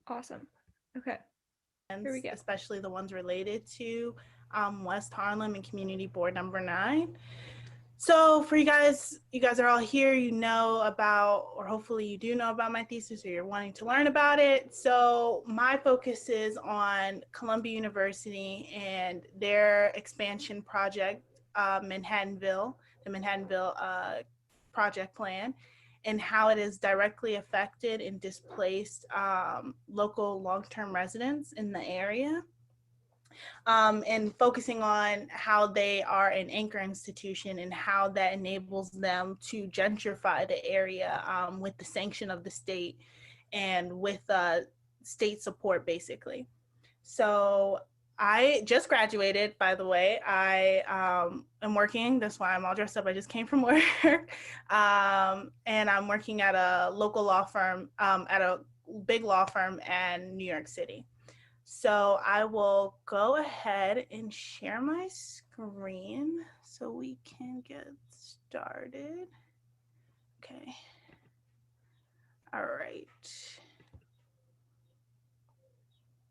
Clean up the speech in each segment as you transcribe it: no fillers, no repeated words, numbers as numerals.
Awesome. Okay. Here we go. Especially the ones related to West Harlem and Community Board number 9. So for you guys are all here, you know about, or hopefully you do know about my thesis, or you're wanting to learn about it. So my focus is on Columbia University and their expansion project, Manhattanville, the Manhattanville project plan, and how it has directly affected and displaced local long-term residents in the area. And focusing on how they are an anchor institution and how that enables them to gentrify the area with the sanction of the state and with state support, basically. So I just graduated, by the way. I am working. That's why I'm all dressed up. I just came from work. And I'm working at a local law firm, at a big law firm in New York City. So I will go ahead and share my screen so we can get started. Okay. All right.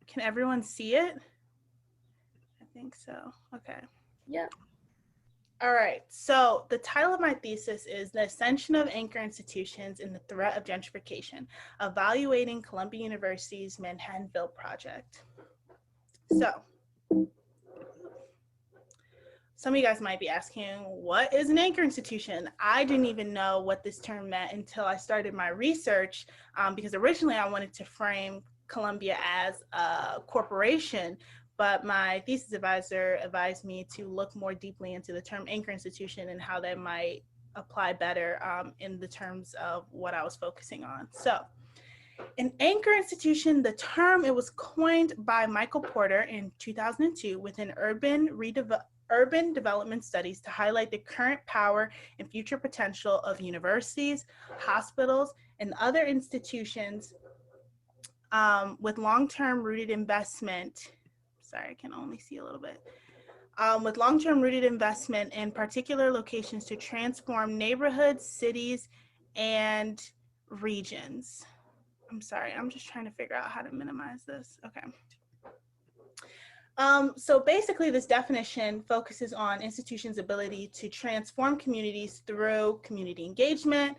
Can everyone see it? I think so. Okay. Yeah. All right. So the title of my thesis is The Ascension of Anchor Institutions and the Threat of Gentrification, Evaluating Columbia University's Manhattanville Project. So some of you guys might be asking, what is an anchor institution? I didn't even know what this term meant until I started my research, because originally I wanted to frame Columbia as a corporation, but my thesis advisor advised me to look more deeply into the term anchor institution and how that might apply better in the terms of what I was focusing on. So an anchor institution, the term, it was coined by Michael Porter in 2002 within urban development studies to highlight the current power and future potential of universities, hospitals, and other institutions with long-term rooted investment. Sorry, I can only see a little bit. With long-term rooted investment in particular locations to transform neighborhoods, cities, and regions. I'm sorry, I'm just trying to figure out how to minimize this. Okay. So basically, this definition focuses on institutions' ability to transform communities through community engagement,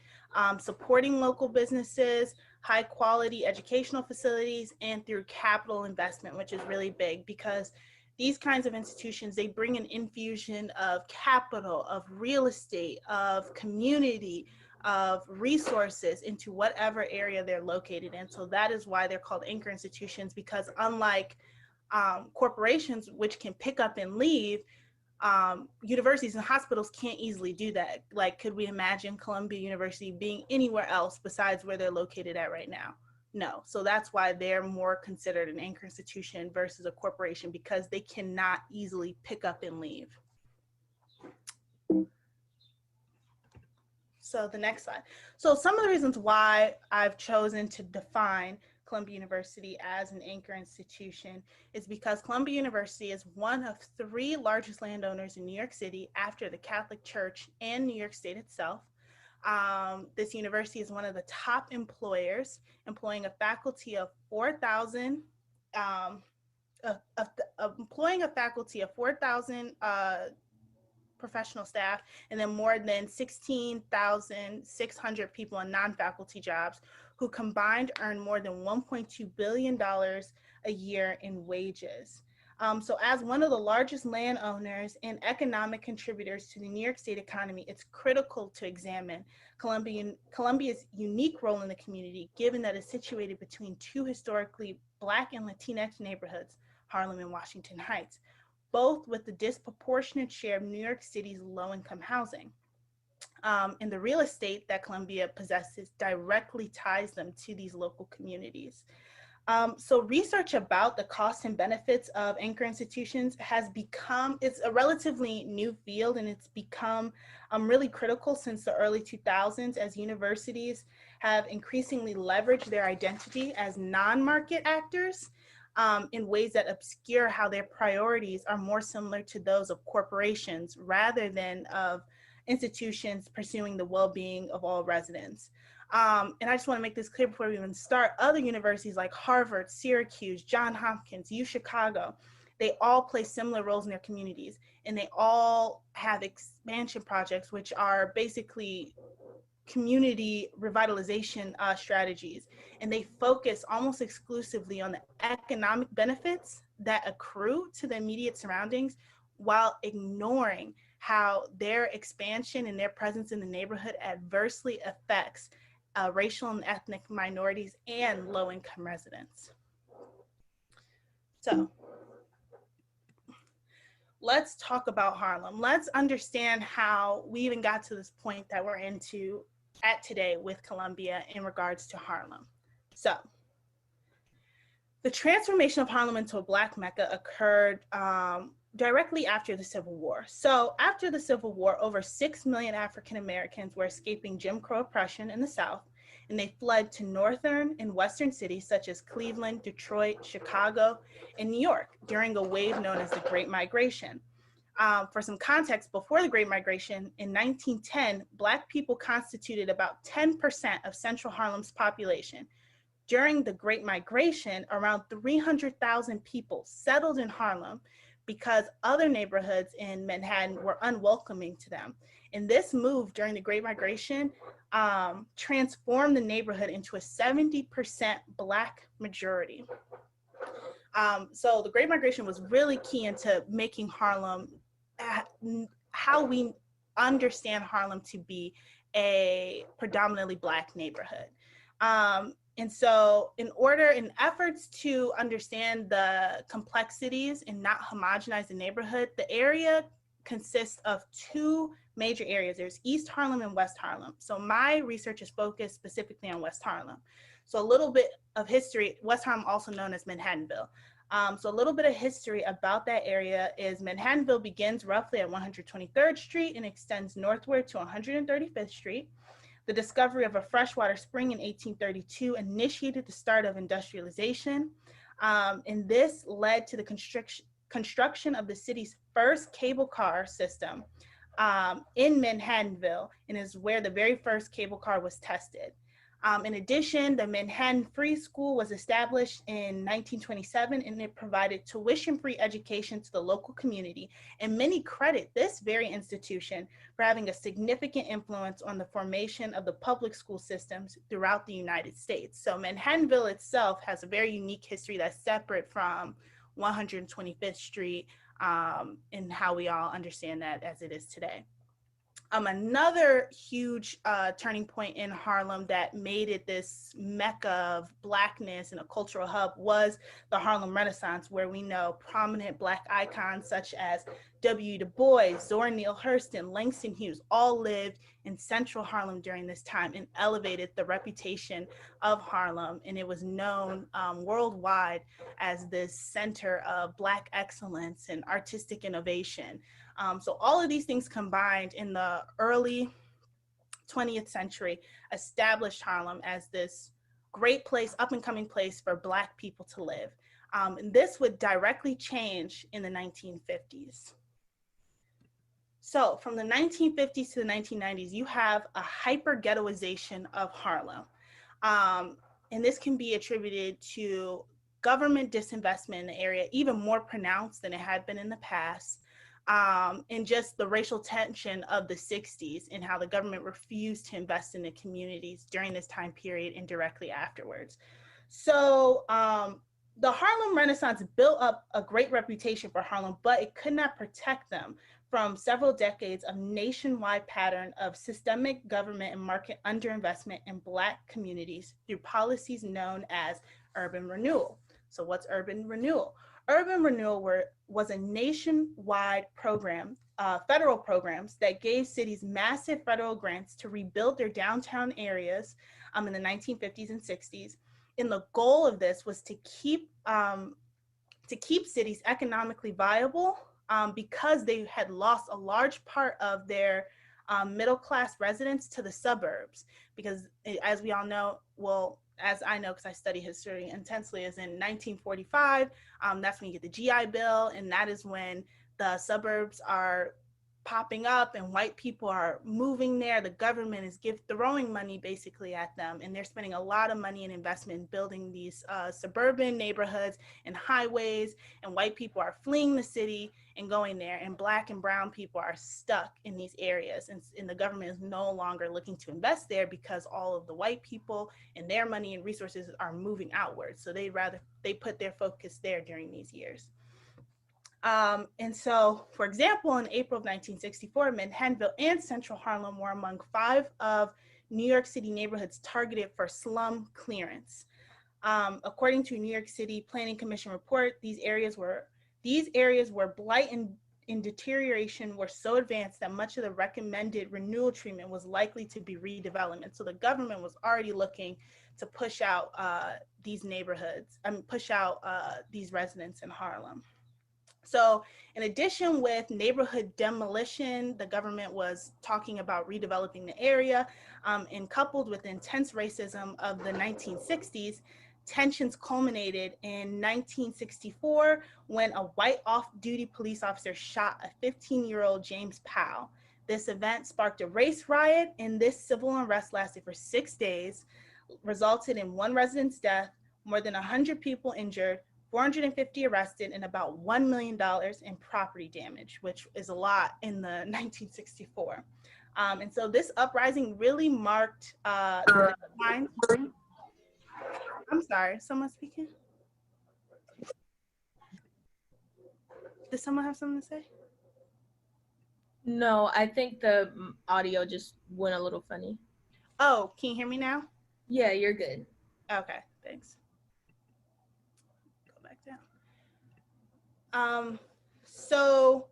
supporting local businesses, high quality educational facilities, and through capital investment, which is really big because these kinds of institutions, they bring an infusion of capital, of real estate, of community, of resources into whatever area they're located in. So that is why they're called anchor institutions, because unlike corporations, which can pick up and leave, universities and hospitals can't easily do that. Like, could we imagine Columbia University being anywhere else besides where they're located at right now? No. So that's why they're more considered an anchor institution versus a corporation, because they cannot easily pick up and leave. So the next slide. So some of the reasons why I've chosen to define Columbia University as an anchor institution is because Columbia University is one of 3 largest landowners in New York City after the Catholic Church and New York State itself. This university is one of the top employers, employing a faculty of 4,000, employing a faculty of 4,000 professional staff, and then more than 16,600 people in non-faculty jobs who combined earn more than $1.2 billion a year in wages. So as one of the largest landowners and economic contributors to the New York State economy, it's critical to examine Columbia's unique role in the community, given that it's situated between 2 historically Black and Latinx neighborhoods, Harlem and Washington Heights, both with the disproportionate share of New York City's low-income housing. And the real estate that Columbia possesses directly ties them to these local communities. So research about the costs and benefits of anchor institutions has become, it's a relatively new field, and it's become really critical since the early 2000s as universities have increasingly leveraged their identity as non-market actors in ways that obscure how their priorities are more similar to those of corporations rather than of institutions pursuing the well-being of all residents. And I just want to make this clear before we even start. Other universities like Harvard, Syracuse, Johns Hopkins, U Chicago, they all play similar roles in their communities, and they all have expansion projects, which are basically community revitalization strategies. And they focus almost exclusively on the economic benefits that accrue to the immediate surroundings while ignoring how their expansion and their presence in the neighborhood adversely affects racial and ethnic minorities and low-income residents. So let's talk about Harlem. Let's understand how we even got to this point that we're at today with Columbia in regards to Harlem. So the transformation of Harlem into a Black Mecca occurred directly after the Civil War. So after the Civil War, over 6 million African Americans were escaping Jim Crow oppression in the South, and they fled to northern and western cities such as Cleveland, Detroit, Chicago, and New York during a wave known as the Great Migration. For some context, before the Great Migration, in 1910, Black people constituted about 10% of Central Harlem's population. During the Great Migration, around 300,000 people settled in Harlem because other neighborhoods in Manhattan were unwelcoming to them. And this move during the Great Migration transformed the neighborhood into a 70% Black majority. So the Great Migration was really key into making Harlem, how we understand Harlem to be a predominantly Black neighborhood. And so in efforts to understand the complexities and not homogenize the neighborhood, the area consists of two major areas. There's East Harlem and West Harlem. So my research is focused specifically on West Harlem. So a little bit of history, West Harlem also known as Manhattanville. So a little bit of history about that area is Manhattanville begins roughly at 123rd Street and extends northward to 135th Street. The discovery of a freshwater spring in 1832 initiated the start of industrialization, and this led to the construction of the city's first cable car system in Manhattanville, and is where the very first cable car was tested. In addition, the Manhattan Free School was established in 1927, and it provided tuition-free education to the local community. And many credit this very institution for having a significant influence on the formation of the public school systems throughout the United States. So Manhattanville itself has a very unique history that's separate from 125th Street and how we all understand that as it is today. Another huge turning point in Harlem that made it this mecca of Blackness and a cultural hub was the Harlem Renaissance, where we know prominent Black icons such as W. Du Bois, Zora Neale Hurston, Langston Hughes all lived in central Harlem during this time and elevated the reputation of Harlem. And it was known worldwide as this center of Black excellence and artistic innovation. So all of these things combined in the early 20th century established Harlem as this great place, up and coming place for Black people to live. And this would directly change in the 1950s. So from the 1950s to the 1990s, you have a hyper-ghettoization of Harlem. And this can be attributed to government disinvestment in the area, even more pronounced than it had been in the past. And just the racial tension of the 60s and how the government refused to invest in the communities during this time period and directly afterwards. So the Harlem Renaissance built up a great reputation for Harlem, but it could not protect them from several decades of nationwide pattern of systemic government and market underinvestment in Black communities through policies known as urban renewal. So what's urban renewal? Urban Renewal was a nationwide program, federal programs that gave cities massive federal grants to rebuild their downtown areas in the 1950s and 60s. And the goal of this was to keep cities economically viable because they had lost a large part of their middle-class residents to the suburbs. Because as we all know, well, as I know, because I study history intensely, is in 1945, that's when you get the GI Bill, and that is when the suburbs are popping up and white people are moving there. The government is throwing money basically at them, and they're spending a lot of money and investment in building these suburban neighborhoods and highways, and white people are fleeing the city and going there, and Black and brown people are stuck in these areas, and the government is no longer looking to invest there because all of the white people and their money and resources are moving outwards. So they put their focus there during these years. And so, for example, in April of 1964, Manhattanville and Central Harlem were among 5 of New York City neighborhoods targeted for slum clearance. According to a New York City Planning Commission report, these areas where blight and deterioration were so advanced that much of the recommended renewal treatment was likely to be redevelopment. So the government was already looking to push out these neighborhoods, push out these residents in Harlem. So in addition with neighborhood demolition, the government was talking about redeveloping the area, and coupled with intense racism of the 1960s, tensions culminated in 1964 when a white off-duty police officer shot a 15-year-old James Powell. This event sparked a race riot, and this civil unrest lasted for 6 days, resulted in 1 resident's death, more than 100 people injured, 450 arrested, and about $1 million in property damage, which is a lot in the 1964. And so this uprising really marked the decline. I'm sorry, someone speaking? Did someone have something to say? No, I think the audio just went a little funny. Oh, can you hear me now? Yeah, you're good. Okay, thanks. Go back down. So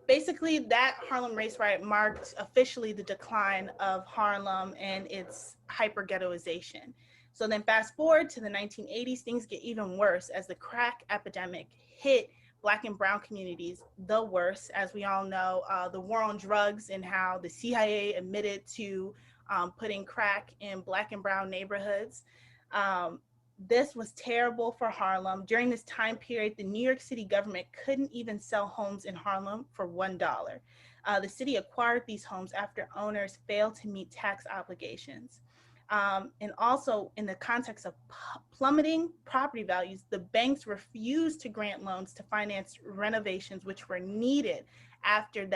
basically that Harlem race riot marked officially the decline of Harlem and its hyper-ghettoization. So then fast forward to the 1980s, things get even worse as the crack epidemic hit Black and brown communities the worst. As we all know, the war on drugs and how the CIA admitted to putting crack in Black and brown neighborhoods. This was terrible for Harlem. During this time period, the New York City government couldn't even sell homes in Harlem for $1. The city acquired these homes after owners failed to meet tax obligations. And also in the context of plummeting property values, the banks refused to grant loans to finance renovations which were needed after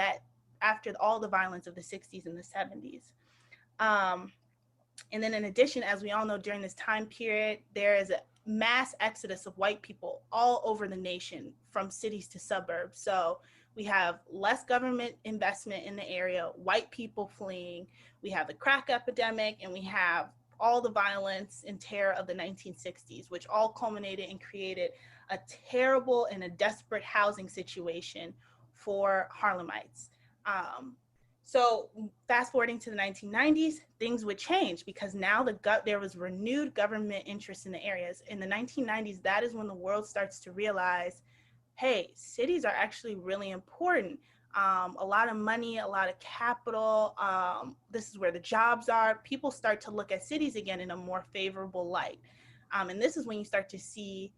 all the violence of the 60s and the 70s. And then in addition, as we all know, during this time period, there is a mass exodus of white people all over the nation from cities to suburbs. So we have less government investment in the area, white people fleeing, we have the crack epidemic, and we have all the violence and terror of the 1960s, which all culminated and created a terrible and a desperate housing situation for Harlemites. So fast forwarding to the 1990s, things would change because now there was renewed government interest in the areas. In the 1990s, that is when the world starts to realize, hey, cities are actually really important. A lot of money, a lot of capital. This is where the jobs are. People start to look at cities again in a more favorable light. And this is when you start to see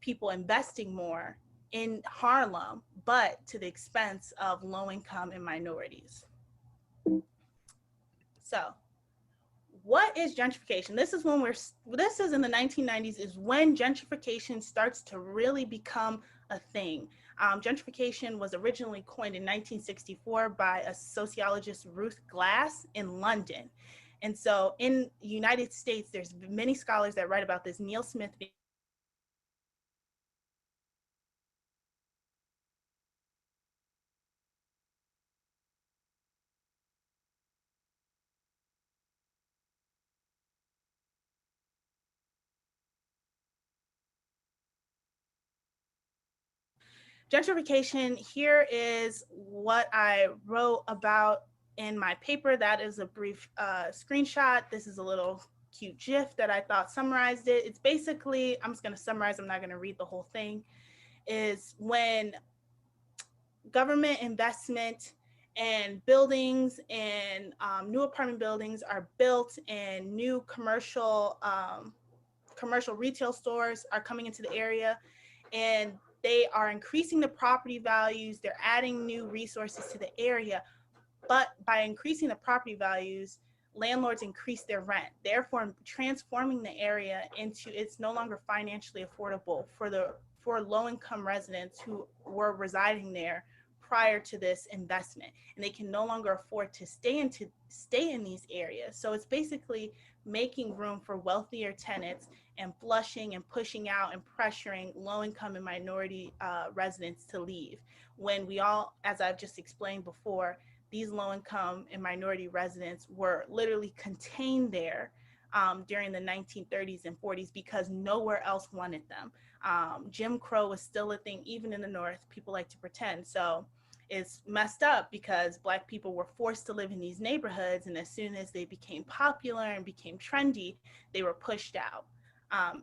people investing more in Harlem, but to the expense of low income and minorities. So what is gentrification? This is in the 1990s is when gentrification starts to really become a thing. Gentrification was originally coined in 1964 by a sociologist, Ruth Glass, in London. And so in the United States, there's many scholars that write about this. Neil Smith gentrification, here is what I wrote about in my paper. That is a brief screenshot. This is a little cute GIF that I thought summarized it. It's basically, I'm just going to summarize, I'm not going to read the whole thing, is when government investment and buildings and new apartment buildings are built and new commercial retail stores are coming into the area, and they are increasing the property values, they're adding new resources to the area, but by increasing the property values, landlords increase their rent, therefore transforming the area into, it's no longer financially affordable for low-income residents who were residing there prior to this investment, and they can no longer afford to stay in these areas. So it's basically making room for wealthier tenants and flushing and pushing out and pressuring low-income and minority residents to leave. When we all, as I've just explained before, these low-income and minority residents were literally contained there during the 1930s and 40s because nowhere else wanted them. Jim Crow was still a thing, even in the North. People like to pretend. So it's messed up because Black people were forced to live in these neighborhoods, and as soon as they became popular and became trendy, they were pushed out.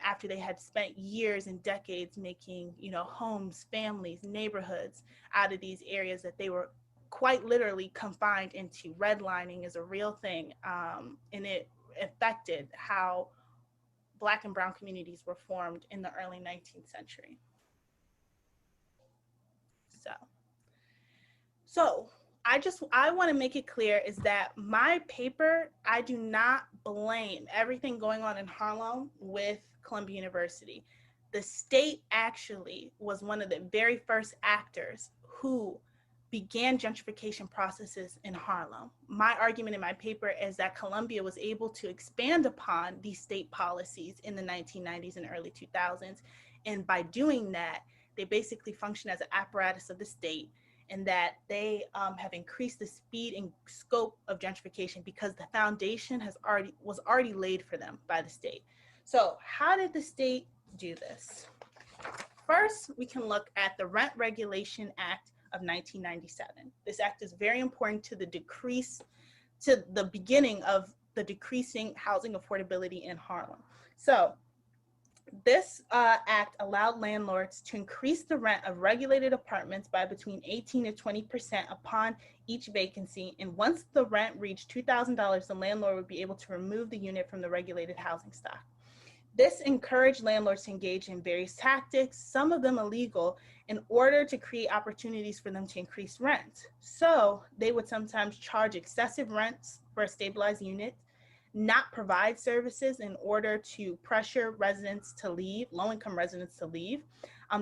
After they had spent years and decades making, homes, families, neighborhoods out of these areas that they were quite literally confined into. Redlining is a real thing, and it affected how Black and brown communities were formed in the early 19th century. So I want to make it clear is that my paper, I do not blame everything going on in Harlem with Columbia University. The state actually was one of the very first actors who began gentrification processes in Harlem. My argument in my paper is that Columbia was able to expand upon these state policies in the 1990s and early 2000s. And by doing that, they basically function as an apparatus of the state, and that they have increased the speed and scope of gentrification because the foundation was already laid for them by the state. So how did the state do this? First, we can look at the Rent Regulation Act of 1997. This act is very important to the beginning of the decreasing housing affordability in Harlem. So this act allowed landlords to increase the rent of regulated apartments by between 18 to 20% upon each vacancy. And once the rent reached $2,000, the landlord would be able to remove the unit from the regulated housing stock. This encouraged landlords to engage in various tactics, some of them illegal, in order to create opportunities for them to increase rent. So they would sometimes charge excessive rents for a stabilized unit, not provide services in order to pressure residents to leave, low-income residents to leave.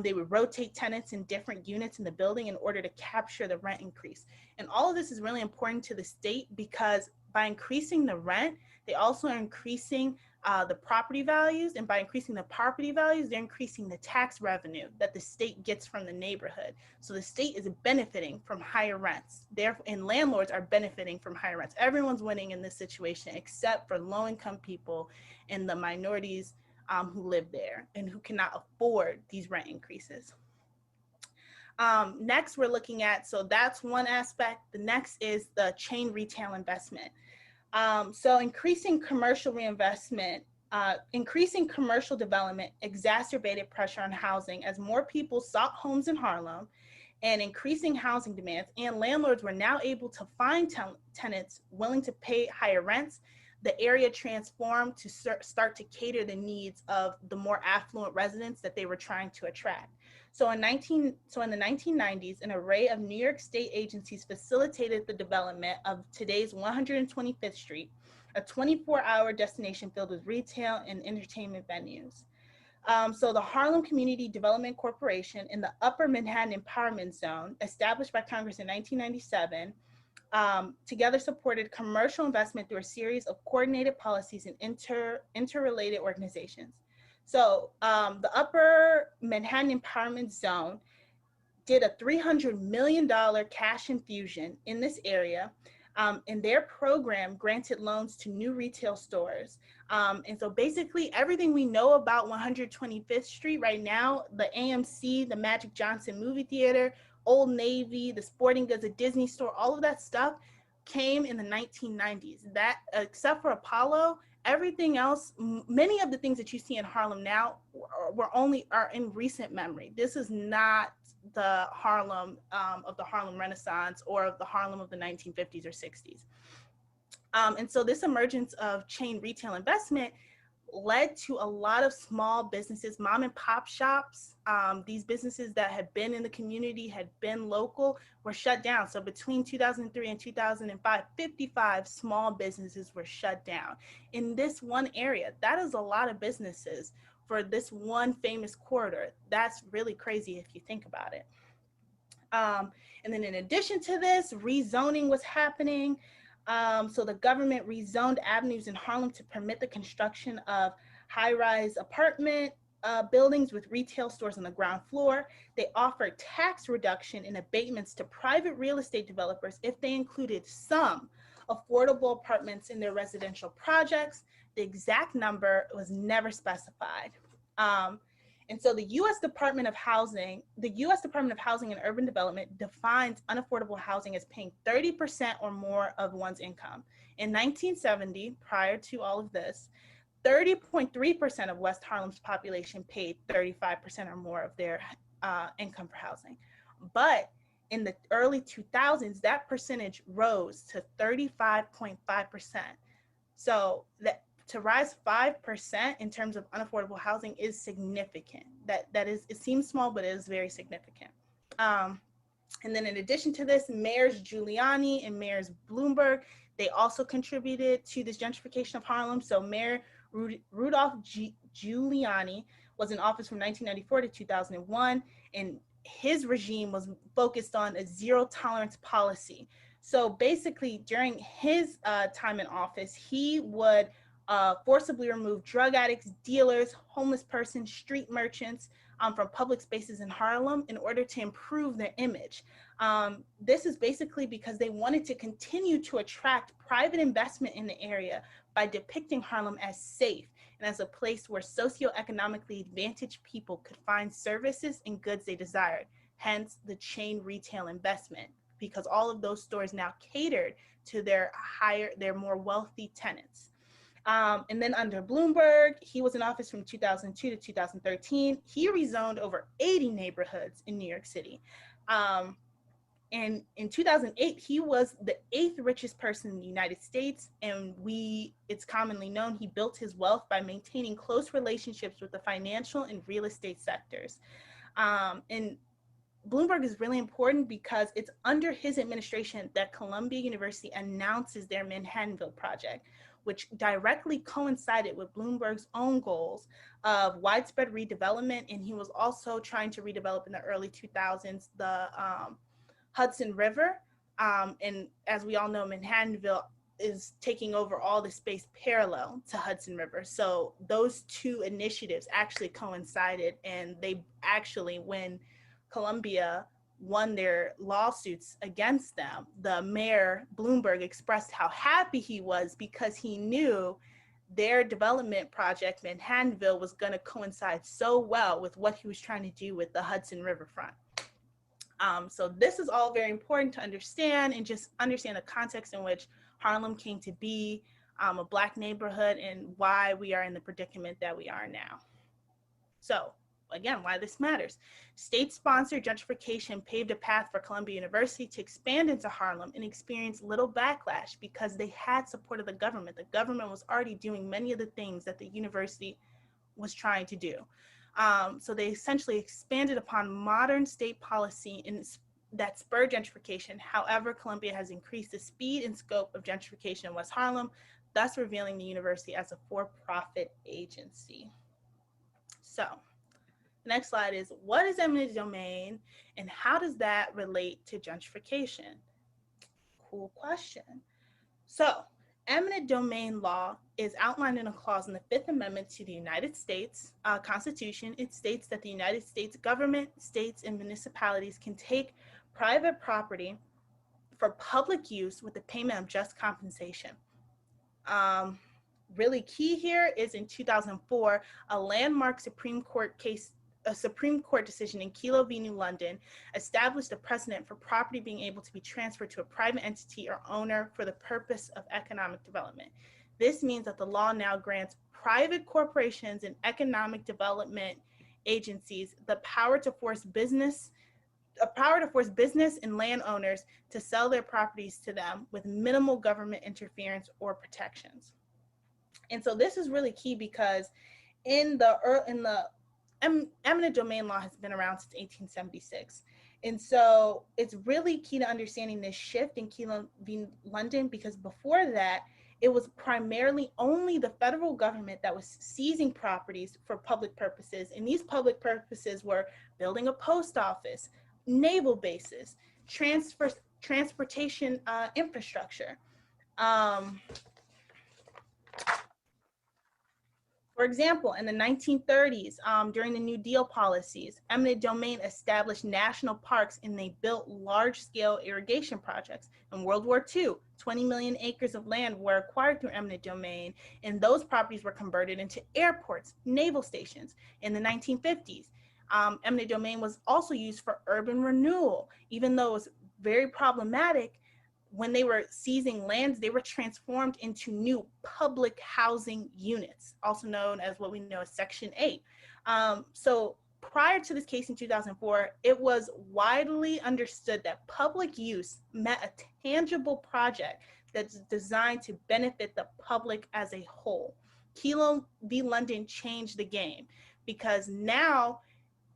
They would rotate tenants in different units in the building in order to capture the rent increase. And all of this is really important to the state because by increasing the rent, they also are increasing the property values, and by increasing the property values, they're increasing the tax revenue that the state gets from the neighborhood. So the state is benefiting from higher rents, and landlords are benefiting from higher rents. Everyone's winning in this situation except for low-income people and the minorities who live there and who cannot afford these rent increases. Next, we're looking at, so that's one aspect. The next is the chain retail investment. So increasing commercial reinvestment, increasing commercial development exacerbated pressure on housing as more people sought homes in Harlem, and increasing housing demands, and landlords were now able to find tenants willing to pay higher rents. The area transformed to start to cater the needs of the more affluent residents that they were trying to attract. So in the 1990s, an array of New York State agencies facilitated the development of today's 125th Street, a 24-hour destination filled with retail and entertainment venues. So the Harlem Community Development Corporation in the Upper Manhattan Empowerment Zone, established by Congress in 1997, together supported commercial investment through a series of coordinated policies and interrelated organizations. So the Upper Manhattan Empowerment Zone did a $300 million cash infusion in this area, and their program granted loans to new retail stores. And so basically everything we know about 125th Street right now, the AMC, the Magic Johnson movie theater, Old Navy, the sporting goods, the Disney store, all of that stuff came in the 1990s. That, except for Apollo, everything else, many of the things that you see in Harlem now are in recent memory. This is not the Harlem of the Harlem Renaissance or of the Harlem of the 1950s or 60s. And so this emergence of chain retail investment led to a lot of small businesses, mom and pop shops. These businesses that had been in the community, had been local, were shut down. So between 2003 and 2005, 55 small businesses were shut down in this one area. That is a lot of businesses for this one famous corridor. That's really crazy if you think about it. And then in addition to this, rezoning was happening. So the government rezoned avenues in Harlem to permit the construction of high-rise apartment buildings with retail stores on the ground floor. They offered tax reduction and abatements to private real estate developers if they included some affordable apartments in their residential projects. The exact number was never specified. And so the U.S. Department of Housing and Urban Development defines unaffordable housing as paying 30% or more of one's income. In 1970, prior to all of this, 30.3% of West Harlem's population paid 35% or more of their income for housing. But in the early 2000s, that percentage rose to 35.5%. So that to rise 5% in terms of unaffordable housing is significant. That is, it seems small, but it is very significant. And then in addition to this, Mayors Giuliani and Mayors Bloomberg, they also contributed to this gentrification of Harlem. So Mayor Rudolph Giuliani was in office from 1994 to 2001, and his regime was focused on a zero tolerance policy. So basically during his time in office, he would forcibly remove drug addicts, dealers, homeless persons, street merchants from public spaces in Harlem in order to improve their image. This is basically because they wanted to continue to attract private investment in the area by depicting Harlem as safe and as a place where socioeconomically advantaged people could find services and goods they desired, hence the chain retail investment, because all of those stores now catered to their more wealthy tenants. And then under Bloomberg, he was in office from 2002 to 2013. He rezoned over 80 neighborhoods in New York City. And in 2008, he was the 8th richest person in the United States. And it's commonly known he built his wealth by maintaining close relationships with the financial and real estate sectors. And Bloomberg is really important because it's under his administration that Columbia University announces their Manhattanville project, which directly coincided with Bloomberg's own goals of widespread redevelopment. And he was also trying to redevelop in the early 2000s the Hudson River. And as we all know, Manhattanville is taking over all the space parallel to Hudson River. So those two initiatives actually coincided, and they actually, when Columbia won their lawsuits against them, the mayor Bloomberg expressed how happy he was because he knew their development project, Manhattanville, was going to coincide so well with what he was trying to do with the Hudson Riverfront. So this is all very important to understand, and just understand the context in which Harlem came to be a Black neighborhood and why we are in the predicament that we are now. So again, why this matters. State-sponsored gentrification paved a path for Columbia University to expand into Harlem and experience little backlash because they had support of the government. The government was already doing many of the things that the university was trying to do. So they essentially expanded upon modern state policy that spurred gentrification. However, Columbia has increased the speed and scope of gentrification in West Harlem, thus revealing the university as a for-profit agency. So the next slide is, what is eminent domain and how does that relate to gentrification? Cool question. So eminent domain law is outlined in a clause in the Fifth Amendment to the United States Constitution. It states that the United States government, states, and municipalities can take private property for public use with the payment of just compensation. Really key here is in 2004, a landmark Supreme Court decision in Kelo v. New London established a precedent for property being able to be transferred to a private entity or owner for the purpose of economic development. This means that the law now grants private corporations and economic development agencies the power to force business and landowners to sell their properties to them with minimal government interference or protections. And so this is really key because in the eminent domain law has been around since 1876. And so it's really key to understanding this shift in Kelo v. London, because before that, it was primarily only the federal government that was seizing properties for public purposes. And these public purposes were building a post office, naval bases, transportation infrastructure. For example, in the 1930s, during the New Deal policies, eminent domain established national parks and they built large-scale irrigation projects. In World War II, 20 million acres of land were acquired through eminent domain, and those properties were converted into airports, naval stations. In the 1950s, eminent domain was also used for urban renewal. Even though it was very problematic, when they were seizing lands, they were transformed into new public housing units, also known as what we know as Section 8. So prior to this case in 2004, it was widely understood that public use meant a tangible project that's designed to benefit the public as a whole. Kelo v. London changed the game, because now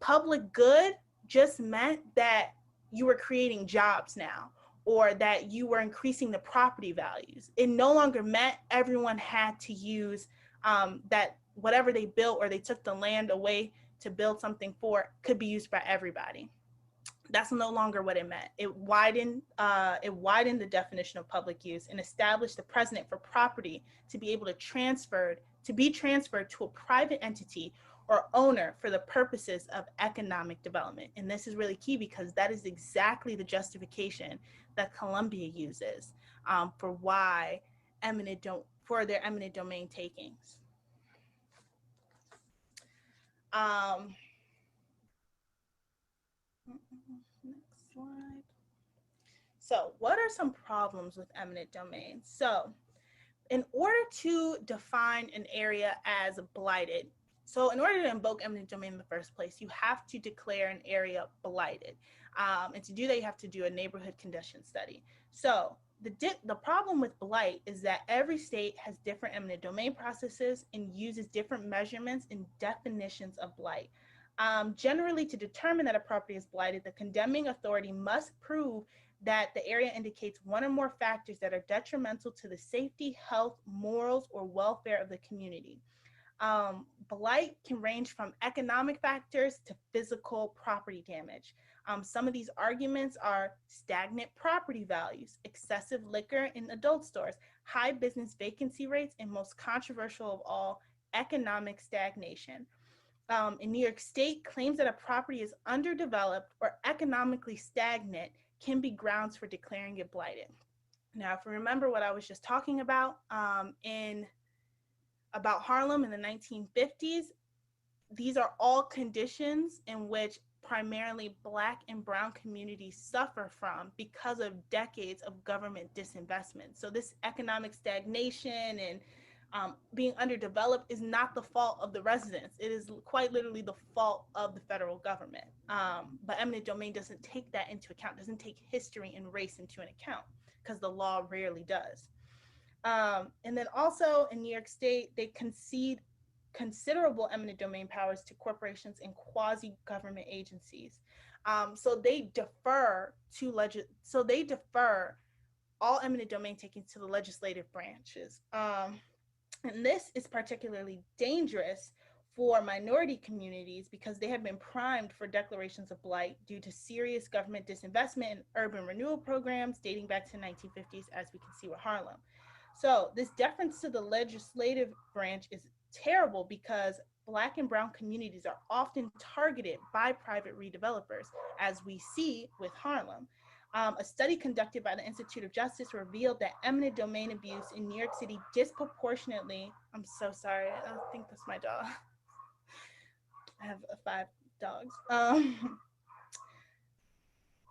public good just meant that you were creating jobs now, or that you were increasing the property values. It no longer meant everyone had to use that whatever they built or they took the land away to build something for could be used by everybody. That's no longer what it meant. It widened the definition of public use and established the precedent for property to be able to be transferred to a private entity or owner for the purposes of economic development. And this is really key because that is exactly the justification that Columbia uses for their eminent domain takings. Next slide. So what are some problems with eminent domain? So in order to define an area as blighted, so in order to invoke eminent domain in the first place, you have to declare an area blighted. And to do that, you have to do a neighborhood condition study. So the problem with blight is that every state has different eminent domain processes and uses different measurements and definitions of blight. Generally, to determine that a property is blighted, the condemning authority must prove that the area indicates one or more factors that are detrimental to the safety, health, morals, or welfare of the community. Blight can range from economic factors to physical property damage. Some of these arguments are stagnant property values, excessive liquor in adult stores, high business vacancy rates, and most controversial of all, economic stagnation. In New York State, claims that a property is underdeveloped or economically stagnant can be grounds for declaring it blighted. Now, if we remember what I was just talking about about Harlem in the 1950s, these are all conditions in which primarily Black and Brown communities suffer from because of decades of government disinvestment. So this economic stagnation and being underdeveloped is not the fault of the residents. It is quite literally the fault of the federal government. But eminent domain doesn't take that into account, doesn't take history and race into an account, because the law rarely does. And then also in New York State, they concede considerable eminent domain powers to corporations and quasi-government agencies. So they defer all eminent domain taking to the legislative branches. And this is particularly dangerous for minority communities because they have been primed for declarations of blight due to serious government disinvestment in urban renewal programs dating back to the 1950s, as we can see with Harlem. So this deference to the legislative branch is terrible because Black and Brown communities are often targeted by private redevelopers, as we see with Harlem. A study conducted by the Institute of Justice revealed that eminent domain abuse in New York City disproportionately, I'm so sorry, I think that's my dog. I have 5 dogs.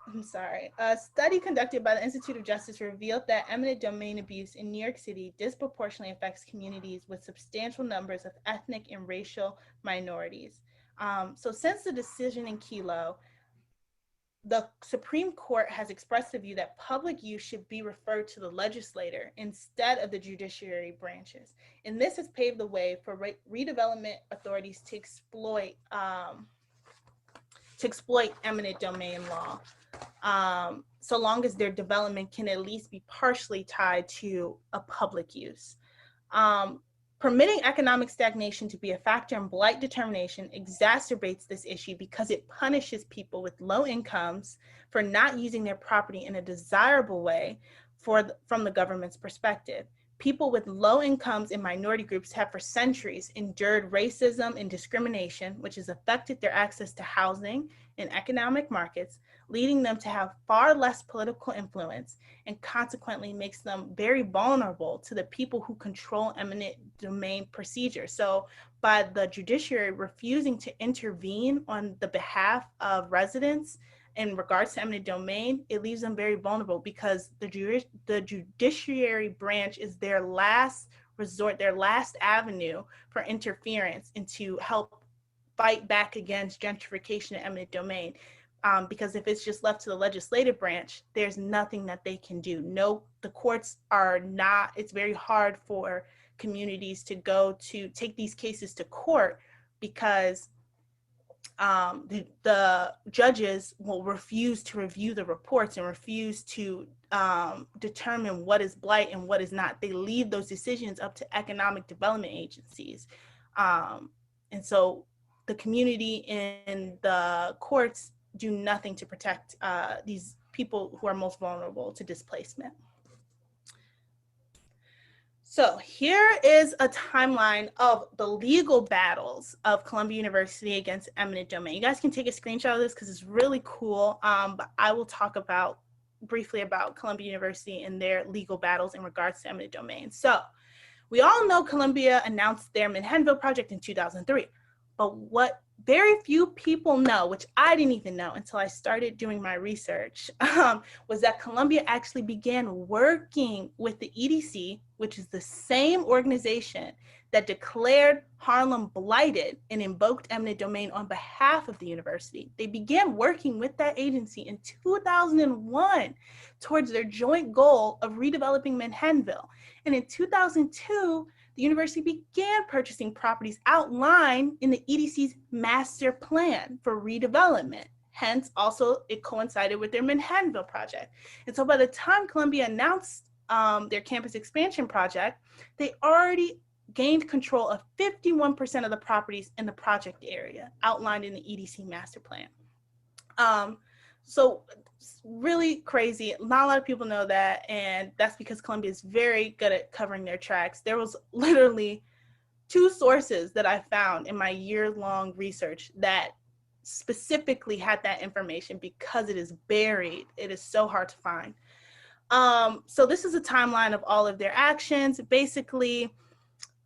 I'm sorry. A study conducted by the Institute of Justice revealed that eminent domain abuse in New York City disproportionately affects communities with substantial numbers of ethnic and racial minorities. So since the decision in Kelo, the Supreme Court has expressed the view that public use should be referred to the legislator instead of the judiciary branches. And this has paved the way for redevelopment authorities to exploit eminent domain law, so long as their development can at least be partially tied to a public use. Permitting economic stagnation to be a factor in blight determination exacerbates this issue because it punishes people with low incomes for not using their property in a desirable way from the government's perspective. People with low incomes and minority groups have for centuries endured racism and discrimination, which has affected their access to housing and economic markets, leading them to have far less political influence and consequently makes them very vulnerable to the people who control eminent domain procedures. So by the judiciary refusing to intervene on the behalf of residents in regards to eminent domain, it leaves them very vulnerable because the judiciary branch is their last resort, their last avenue for interference and to help fight back against gentrification and eminent domain. Because if it's just left to the legislative branch, there's nothing that they can do. No, the courts are not, it's very hard for communities to take these cases to court because the judges will refuse to review the reports and refuse to determine what is blight and what is not. They leave those decisions up to economic development agencies. And so the community in the courts do nothing to protect these people who are most vulnerable to displacement. So here is a timeline of the legal battles of Columbia University against eminent domain. You guys can take a screenshot of this because it's really cool, but I will talk briefly about Columbia University and their legal battles in regards to eminent domain. So we all know Columbia announced their Manhattanville project in 2003, but what very few people know, which I didn't even know until I started doing my research, was that Columbia actually began working with the EDC, which is the same organization that declared Harlem blighted and invoked eminent domain on behalf of the university. They began working with that agency in 2001 towards their joint goal of redeveloping Manhattanville. And in 2002, the university began purchasing properties outlined in the EDC's master plan for redevelopment. Hence, also, it coincided with their Manhattanville project. And so by the time Columbia announced their campus expansion project, they already gained control of 51% of the properties in the project area outlined in the EDC master plan. So really crazy. Not a lot of people know that, and that's because Columbia is very good at covering their tracks. There was literally 2 sources that I found in my year-long research that specifically had that information because it is buried. It is so hard to find. So this is a timeline of all of their actions. Basically,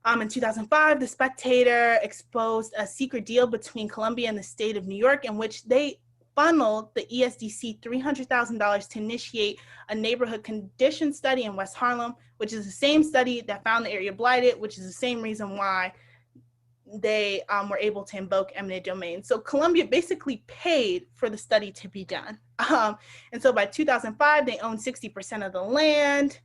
in 2005, The Spectator exposed a secret deal between Columbia and the state of New York in which they funneled the ESDC $300,000 to initiate a neighborhood condition study in West Harlem, which is the same study that found the area blighted, which is the same reason why they were able to invoke eminent domain. So Columbia basically paid for the study to be done. And so by 2005, they owned 60% of the land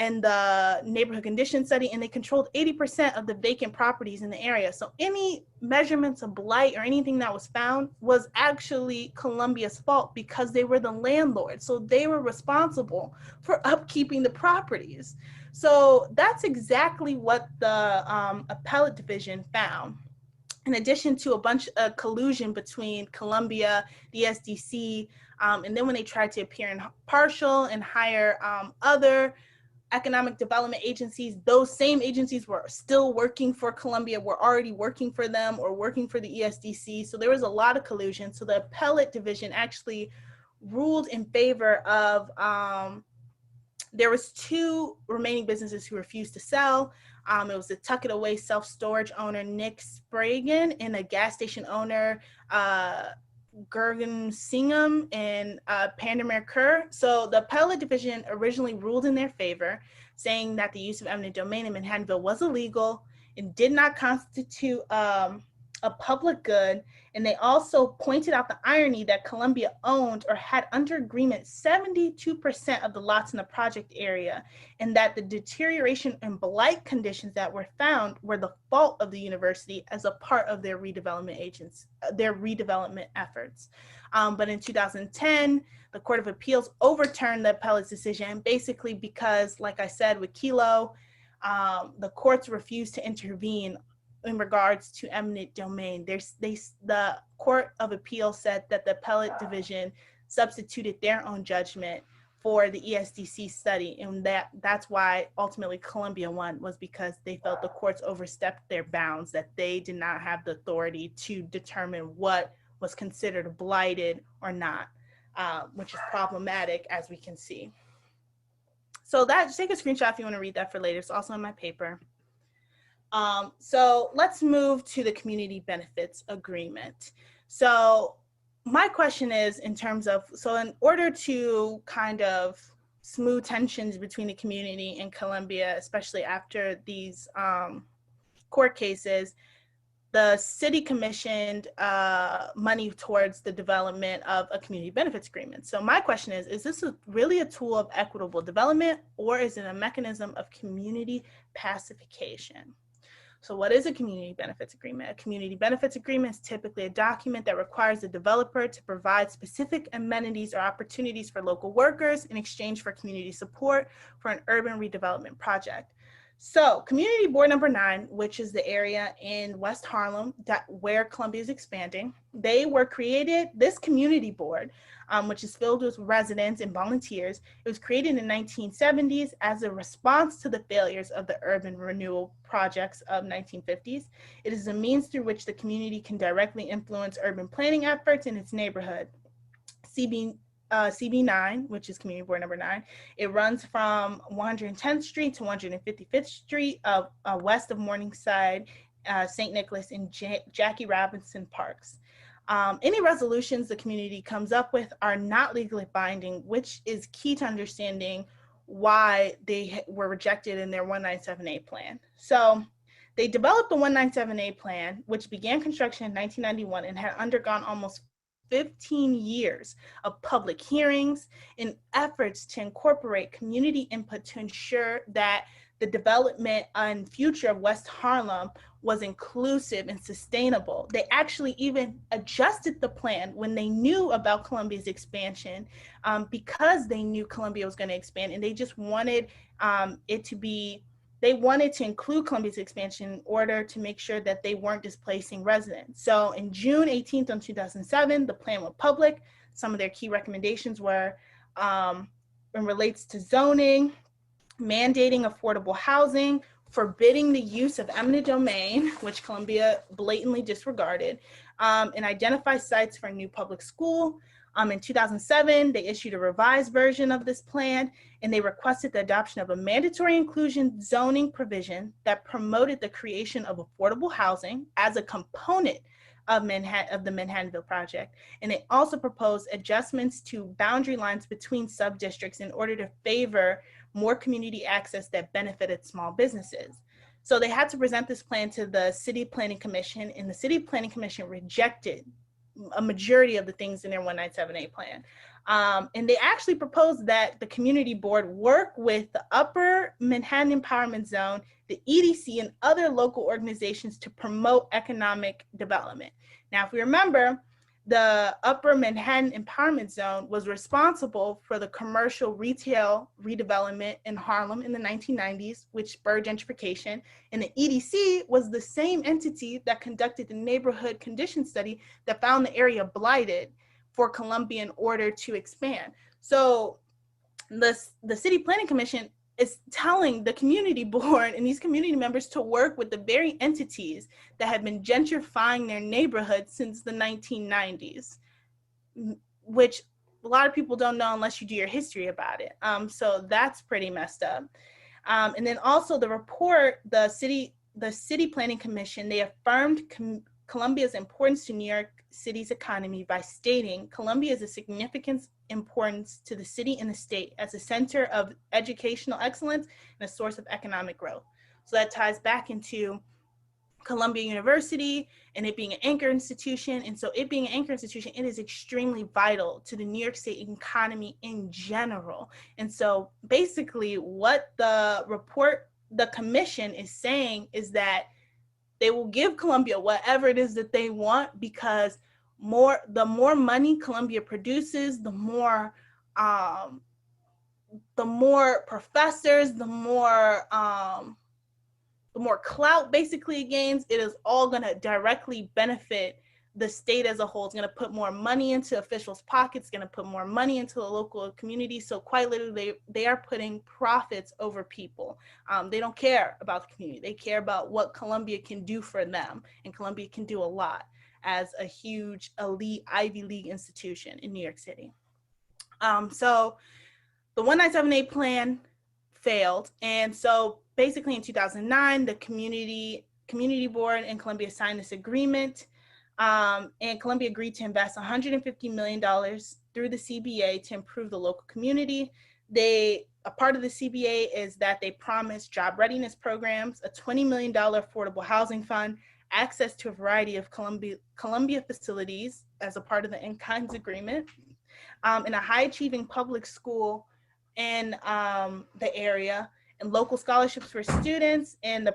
and the neighborhood condition study, and they controlled 80% of the vacant properties in the area. So any measurements of blight or anything that was found was actually Columbia's fault because they were the landlord. So they were responsible for upkeeping the properties. So that's exactly what the appellate division found. In addition to a bunch of collusion between Columbia, the SDC, and then when they tried to appear impartial and hire other economic development agencies, those same agencies were still working for Columbia, were already working for them or working for the ESDC. So there was a lot of collusion. So the appellate division actually ruled in favor of, there was 2 remaining businesses who refused to sell. It was the Tuck It Away self-storage owner, Nick Spragan, and a gas station owner, Gergen Singham and Pandamer Kerr. So the appellate division originally ruled in their favor, saying that the use of eminent domain in Manhattanville was illegal and did not constitute a public good, and they also pointed out the irony that Columbia owned or had under agreement 72% of the lots in the project area, and that the deterioration and blight conditions that were found were the fault of the university as a part of their redevelopment efforts. But in 2010, the Court of Appeals overturned the appellate's decision, basically because, like I said, with Kelo, the courts refused to intervene in regards to eminent domain. The Court of Appeal said that the appellate division substituted their own judgment for the ESDC study, and that's why ultimately Columbia won, was because they felt the courts overstepped their bounds, that they did not have the authority to determine what was considered blighted or not, which is problematic, as we can see. So just take a screenshot if you want to read that for later. It's also in my paper. So let's move to the community benefits agreement. So my question is, in terms of, so in order to kind of smooth tensions between the community and Columbia, especially after these court cases, the city commissioned money towards the development of a community benefits agreement. So my question is this really a tool of equitable development, or is it a mechanism of community pacification? So what is a community benefits agreement? A community benefits agreement is typically a document that requires the developer to provide specific amenities or opportunities for local workers in exchange for community support for an urban redevelopment project. So Community Board Number 9, which is the area in West Harlem where Columbia is expanding, they were created, this community board, which is filled with residents and volunteers, it was created in the 1970s as a response to the failures of the urban renewal projects of 1950s. It is a means through which the community can directly influence urban planning efforts in its neighborhood. CB9, which is Community Board Number 9, it runs from 110th Street to 155th Street west of Morningside, St. Nicholas, and Jackie Robinson Parks. Any resolutions the community comes up with are not legally binding, which is key to understanding why they were rejected in their 197A plan. So they developed the 197A plan, which began construction in 1991 and had undergone almost 15 years of public hearings and efforts to incorporate community input to ensure that the development and future of West Harlem was inclusive and sustainable. They actually even adjusted the plan when they knew about Columbia's expansion, because they knew Columbia was going to expand, and they just wanted they wanted to include Columbia's expansion in order to make sure that they weren't displacing residents. So in June 18th of 2007, the plan went public. Some of their key recommendations were, it relates to zoning, mandating affordable housing, forbidding the use of eminent domain, which Columbia blatantly disregarded, and identify sites for a new public school. In 2007, they issued a revised version of this plan, and they requested the adoption of a mandatory inclusion zoning provision that promoted the creation of affordable housing as a component of the Manhattanville project. And they also proposed adjustments to boundary lines between sub-districts in order to favor more community access that benefited small businesses. So they had to present this plan to the City Planning Commission, and the City Planning Commission rejected a majority of the things in their 197A plan. And they actually proposed that the community board work with the Upper Manhattan Empowerment Zone, the EDC, and other local organizations to promote economic development. Now, if we remember, the Upper Manhattan Empowerment Zone was responsible for the commercial retail redevelopment in Harlem in the 1990s, which spurred gentrification. And the EDC was the same entity that conducted the neighborhood condition study that found the area blighted for Columbia in order to expand. So the City Planning Commission is telling the community board and these community members to work with the very entities that have been gentrifying their neighborhoods since the 1990s, which a lot of people don't know unless you do your history about it. So that's pretty messed up. And then also the report, the City Planning Commission, they affirmed Columbia's importance to New York City's economy by stating Columbia is a significant importance to the city and the state as a center of educational excellence and a source of economic growth. So that ties back into Columbia University and it being an anchor institution. And so it being an anchor institution, it is extremely vital to the New York State economy in general. And so basically what the commission is saying is that they will give Columbia whatever it is that they want, because the more money Columbia produces, the more professors, the more clout basically it gains. It is all going to directly benefit the state as a whole. It's going to put more money into officials' pockets, going to put more money into the local community. So quite literally, they are putting profits over people. They don't care about the community. They care about what Columbia can do for them. And Columbia can do a lot as a huge elite Ivy League institution in New York City. So the 1978 plan failed. And so basically in 2009, the community board and Columbia signed this agreement. And Columbia agreed to invest $150 million through the CBA to improve the local community. A part of the CBA is that they promised job readiness programs, a $20 million affordable housing fund, access to a variety of Columbia facilities as a part of the in-kinds agreement, and a high-achieving public school in the area, and local scholarships for students, and the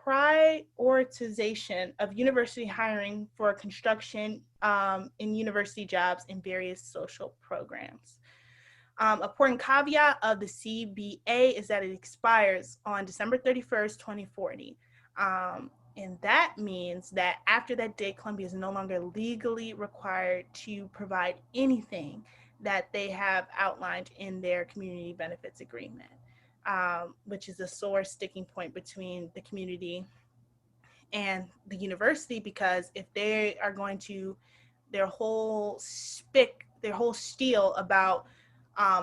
prioritization of university hiring for construction in university jobs and various social programs. Important caveat of the CBA is that it expires on December 31st, 2040. And that means that after that date, Columbia is no longer legally required to provide anything that they have outlined in their community benefits agreement, which is a sore sticking point between the community and the university, because if they are going to, their whole spiel about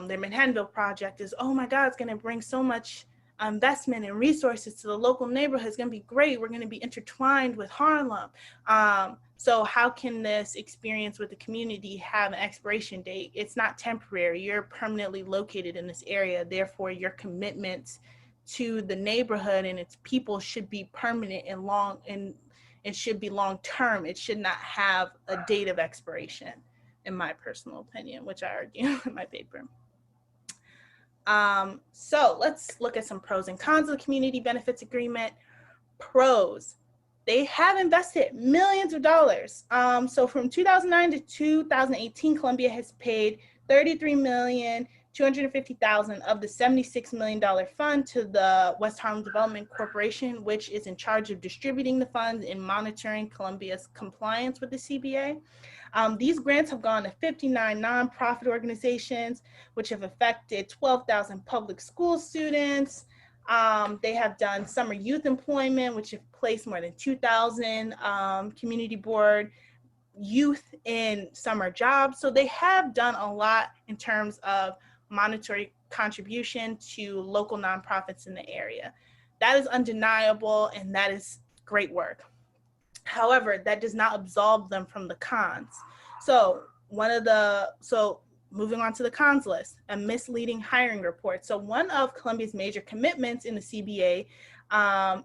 their Manhattanville project is, oh my God, it's going to bring so much investment and resources to the local neighborhood. It's going to be great. We're going to be intertwined with Harlem. So how can this experience with the community have an expiration date? It's not temporary. You're permanently located in this area. Therefore, your commitment to the neighborhood and its people should be permanent and long, and it should be long-term. It should not have a date of expiration, in my personal opinion, which I argue in my paper. So let's look at some pros and cons of the community benefits agreement. Pros: they have invested millions of dollars. So from 2009 to 2018, Columbia has paid $33,250,000 of the $76 million fund to the West-Harlem Development Corporation, which is in charge of distributing the funds and monitoring Columbia's compliance with the CBA. These grants have gone to 59 nonprofit organizations, which have affected 12,000 public school students. They have done summer youth employment, which have placed more than 2,000 community board youth in summer jobs. So they have done a lot in terms of monetary contribution to local nonprofits in the area. That is undeniable, and that is great work. However, that does not absolve them from the cons. So moving on to the cons list, a misleading hiring report. So one of Columbia's major commitments in the CBA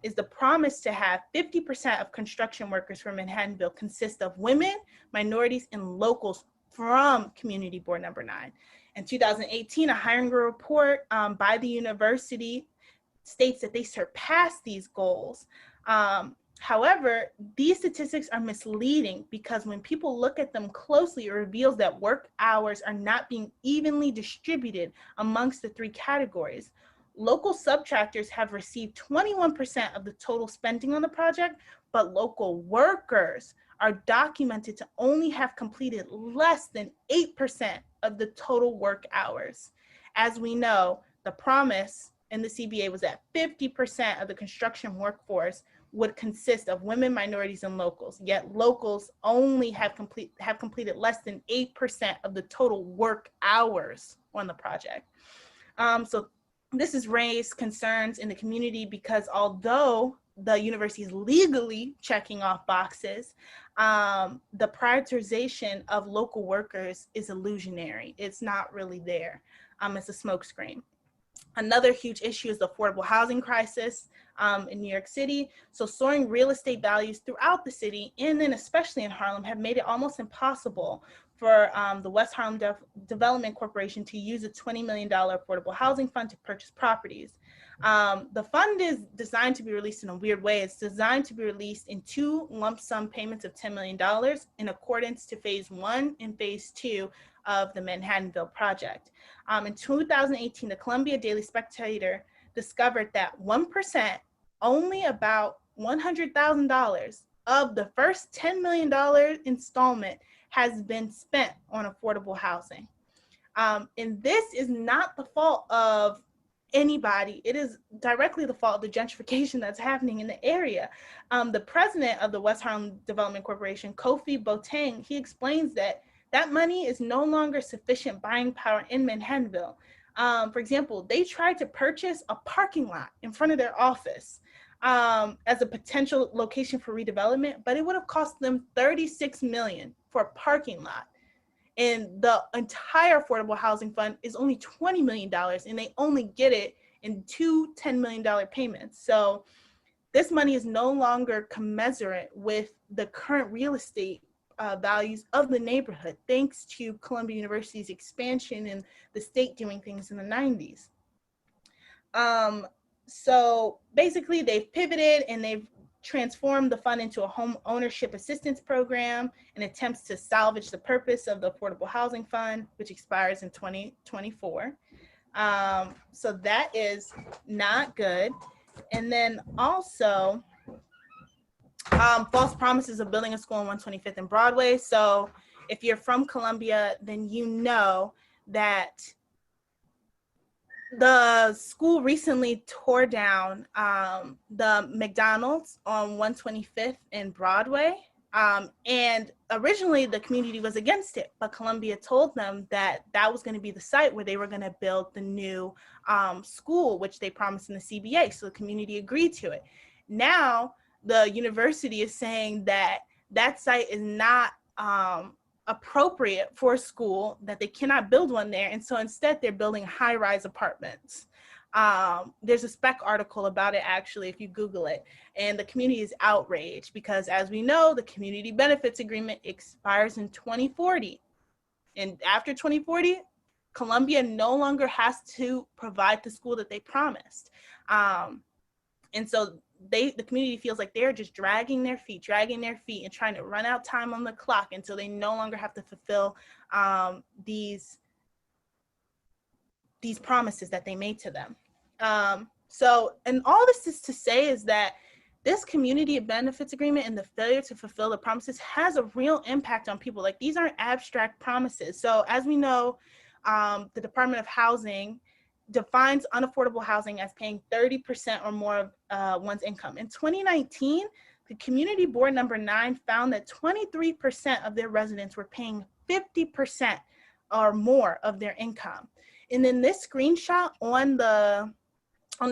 is the promise to have 50% of construction workers from Manhattanville consist of women, minorities, and locals from Community Board Number 9. In 2018, a hiring report by the university states that they surpassed these goals. However, these statistics are misleading because when people look at them closely, it reveals that work hours are not being evenly distributed amongst the three categories. Local subtractors have received 21% of the total spending on the project, but local workers are documented to only have completed less than 8% of the total work hours. As we know, the promise in the CBA was that 50% of the construction workforce would consist of women, minorities, and locals, yet locals only have completed less than 8% of the total work hours on the project. So this has raised concerns in the community because although the university is legally checking off boxes, the prioritization of local workers is illusionary. It's not really there. It's a smokescreen. Another huge issue is the affordable housing crisis in New York City. So soaring real estate values throughout the city, and then especially in Harlem, have made it almost impossible for the West-Harlem Development Corporation to use a $20 million affordable housing fund to purchase properties. The fund is designed to be released in a weird way. It's designed to be released in 2 lump sum payments of $10 million in accordance to phase 1 and phase 2 of the Manhattanville project. In 2018, the Columbia Daily Spectator discovered that 1%, only about $100,000 of the first $10 million installment has been spent on affordable housing. And this is not the fault of anybody. It is directly the fault of the gentrification that's happening in the area. The president of the West-Harlem Development Corporation, Kofi Boateng, he explains that that money is no longer sufficient buying power in Manhattanville. For example, they tried to purchase a parking lot in front of their office as a potential location for redevelopment, but it would have cost them $36 million for a parking lot. And the entire affordable housing fund is only $20 million, and they only get it in 2 $10 million payments. So this money is no longer commensurate with the current real estate values of the neighborhood, thanks to Columbia University's expansion and the state doing things in the 90s. So basically they've pivoted and they've transformed the fund into a home ownership assistance program in attempts to salvage the purpose of the Affordable Housing Fund, which expires in 2024. So that is not good. And then also, false promises of building a school on 125th and Broadway. So if you're from Columbia, then you know that the school recently tore down the McDonald's on 125th and Broadway. And originally the community was against it, but Columbia told them that that was going to be the site where they were going to build the new school, which they promised in the CBA. So the community agreed to it. Now the university is saying that that site is not appropriate for a school, that they cannot build one there. And so instead they're building high-rise apartments. There's a spec article about it, actually, if you Google it, and the community is outraged because, as we know, the community benefits agreement expires in 2040. And after 2040, Columbia no longer has to provide the school that they promised. And so the community feels like they're just dragging their feet and trying to run out time on the clock until they no longer have to fulfill these promises that they made to them. So, and all this is to say is that this community benefits agreement and the failure to fulfill the promises has a real impact on people. Like, these aren't abstract promises. So as we know, the Department of Housing defines unaffordable housing as paying 30% or more of one's income. In 2019, the Community Board number 9 found that 23% of their residents were paying 50% or more of their income. And then this screenshot on the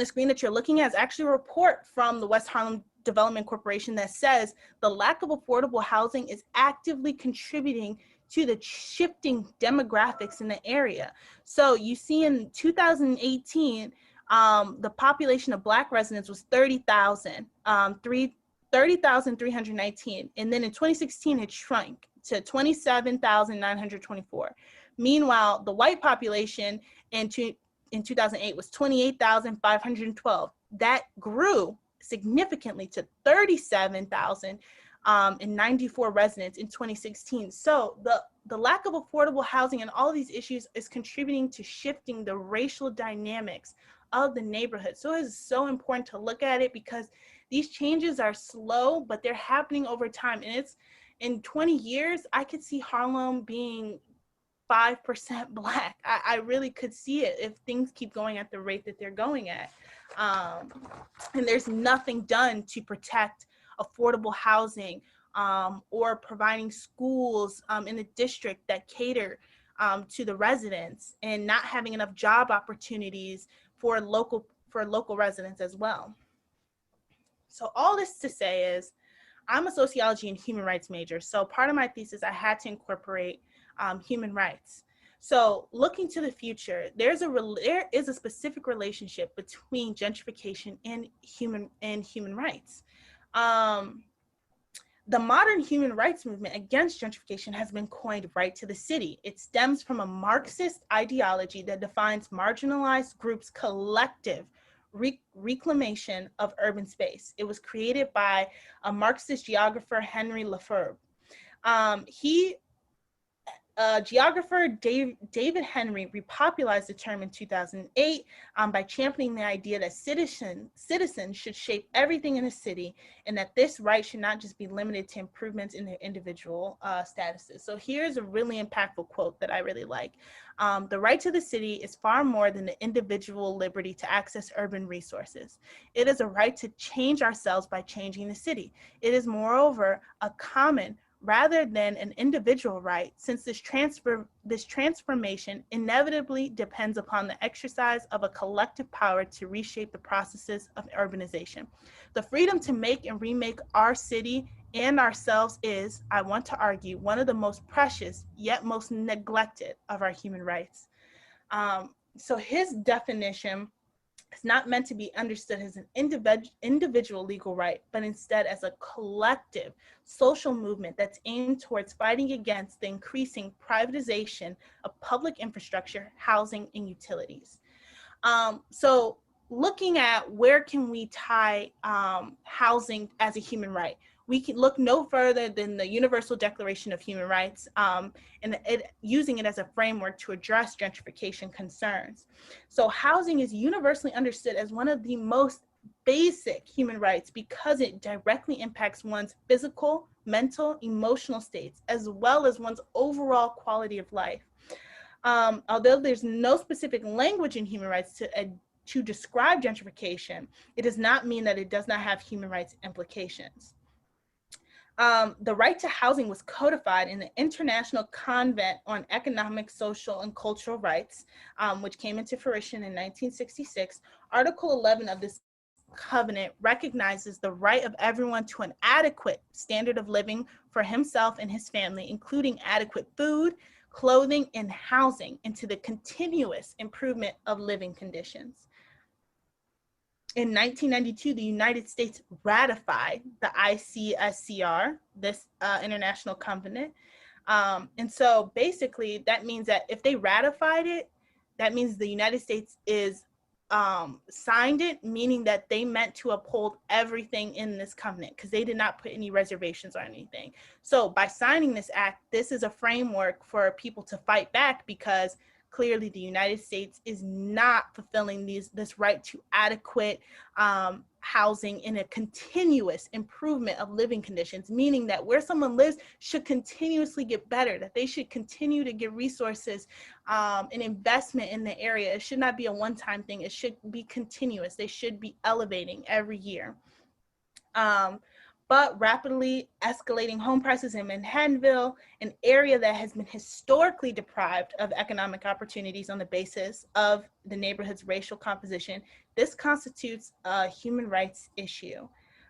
screen that you're looking at is actually a report from the West-Harlem Development Corporation that says the lack of affordable housing is actively contributing to the shifting demographics in the area. So you see in 2018, the population of Black residents was 30,319. And then in 2016, it shrunk to 27,924. Meanwhile, the white population in 2008 was 28,512. That grew significantly to 37,094 residents in 2016. So the lack of affordable housing and all of these issues is contributing to shifting the racial dynamics of the neighborhood. So it is so important to look at it because these changes are slow, but they're happening over time. And it's in 20 years, I could see Harlem being 5% Black. I really could see it if things keep going at the rate that they're going at. And there's nothing done to protect affordable housing or providing schools in the district that cater to the residents, and not having enough job opportunities for local residents as well. So all this to say is, I'm a sociology and human rights major. So part of my thesis, I had to incorporate human rights. So looking to the future, there is a specific relationship between gentrification and human rights. The modern human rights movement against gentrification has been coined right to the city. It stems from a Marxist ideology that defines marginalized groups' collective reclamation of urban space. It was created by a Marxist geographer, Henry Lefebvre. Geographer David Henry repopularized the term in 2008 by championing the idea that citizens should shape everything in a city, and that this right should not just be limited to improvements in their individual statuses. So here's a really impactful quote that I really like. The right to the city is far more than the individual liberty to access urban resources. It is a right to change ourselves by changing the city. It is moreover a common rather than an individual right, since this transformation inevitably depends upon the exercise of a collective power to reshape the processes of urbanization. The freedom to make and remake our city and ourselves is, I want to argue, one of the most precious yet most neglected of our human rights. So his definition is not meant to be understood as an individual legal right, but instead as a collective social movement that's aimed towards fighting against the increasing privatization of public infrastructure, housing, and utilities. So looking at where can we tie housing as a human right, we can look no further than the Universal Declaration of Human Rights, and using it as a framework to address gentrification concerns. So housing is universally understood as one of the most basic human rights because it directly impacts one's physical, mental, emotional states, as well as one's overall quality of life. Although there's no specific language in human rights to describe gentrification, it does not mean that it does not have human rights implications. The right to housing was codified in the International Convent on Economic, Social, and Cultural Rights, which came into fruition in 1966. Article 11 of this covenant recognizes the right of everyone to an adequate standard of living for himself and his family, including adequate food, clothing, and housing, and to the continuous improvement of living conditions. In 1992, the United States ratified the ICSCR, this international covenant. And so basically that means that if they ratified it, that means the United States is signed it, meaning that they meant to uphold everything in this covenant because they did not put any reservations or anything. So by signing this act, this is a framework for people to fight back because clearly the United States is not fulfilling this right to adequate housing in a continuous improvement of living conditions, meaning that where someone lives should continuously get better, that they should continue to get resources and investment in the area. It should not be a one-time thing. It should be continuous. They should be elevating every year. But rapidly escalating home prices in Manhattanville, an area that has been historically deprived of economic opportunities on the basis of the neighborhood's racial composition, this constitutes a human rights issue.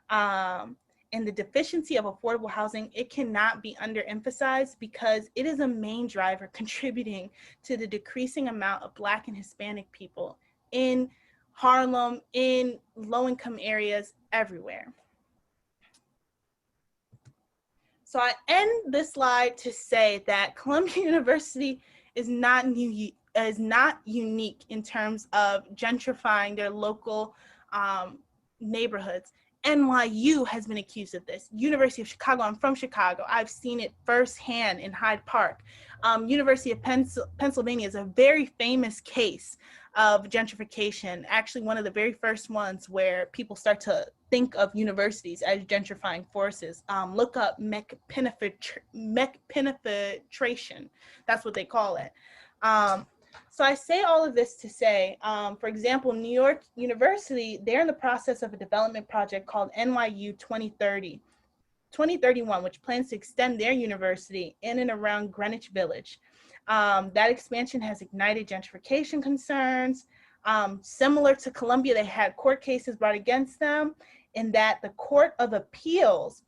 And the deficiency of affordable housing, it cannot be underemphasized because it is a main driver contributing to the decreasing amount of Black and Hispanic people in Harlem, in low-income areas, everywhere. So I end this slide to say that Columbia University is not unique in terms of gentrifying their local neighborhoods. NYU has been accused of this. University of Chicago, I'm from Chicago. I've seen it firsthand in Hyde Park. University of Pennsylvania is a very famous case of gentrification, actually one of the very first ones where people start to think of universities as gentrifying forces. Look up mech penetration, that's what they call it. So I say all of this to say, for example, New York University, they're in the process of a development project called NYU 2031, which plans to extend their university in and around Greenwich Village. That expansion has ignited gentrification concerns. Similar to Columbia, they had court cases brought against them, in that the Court of Appeals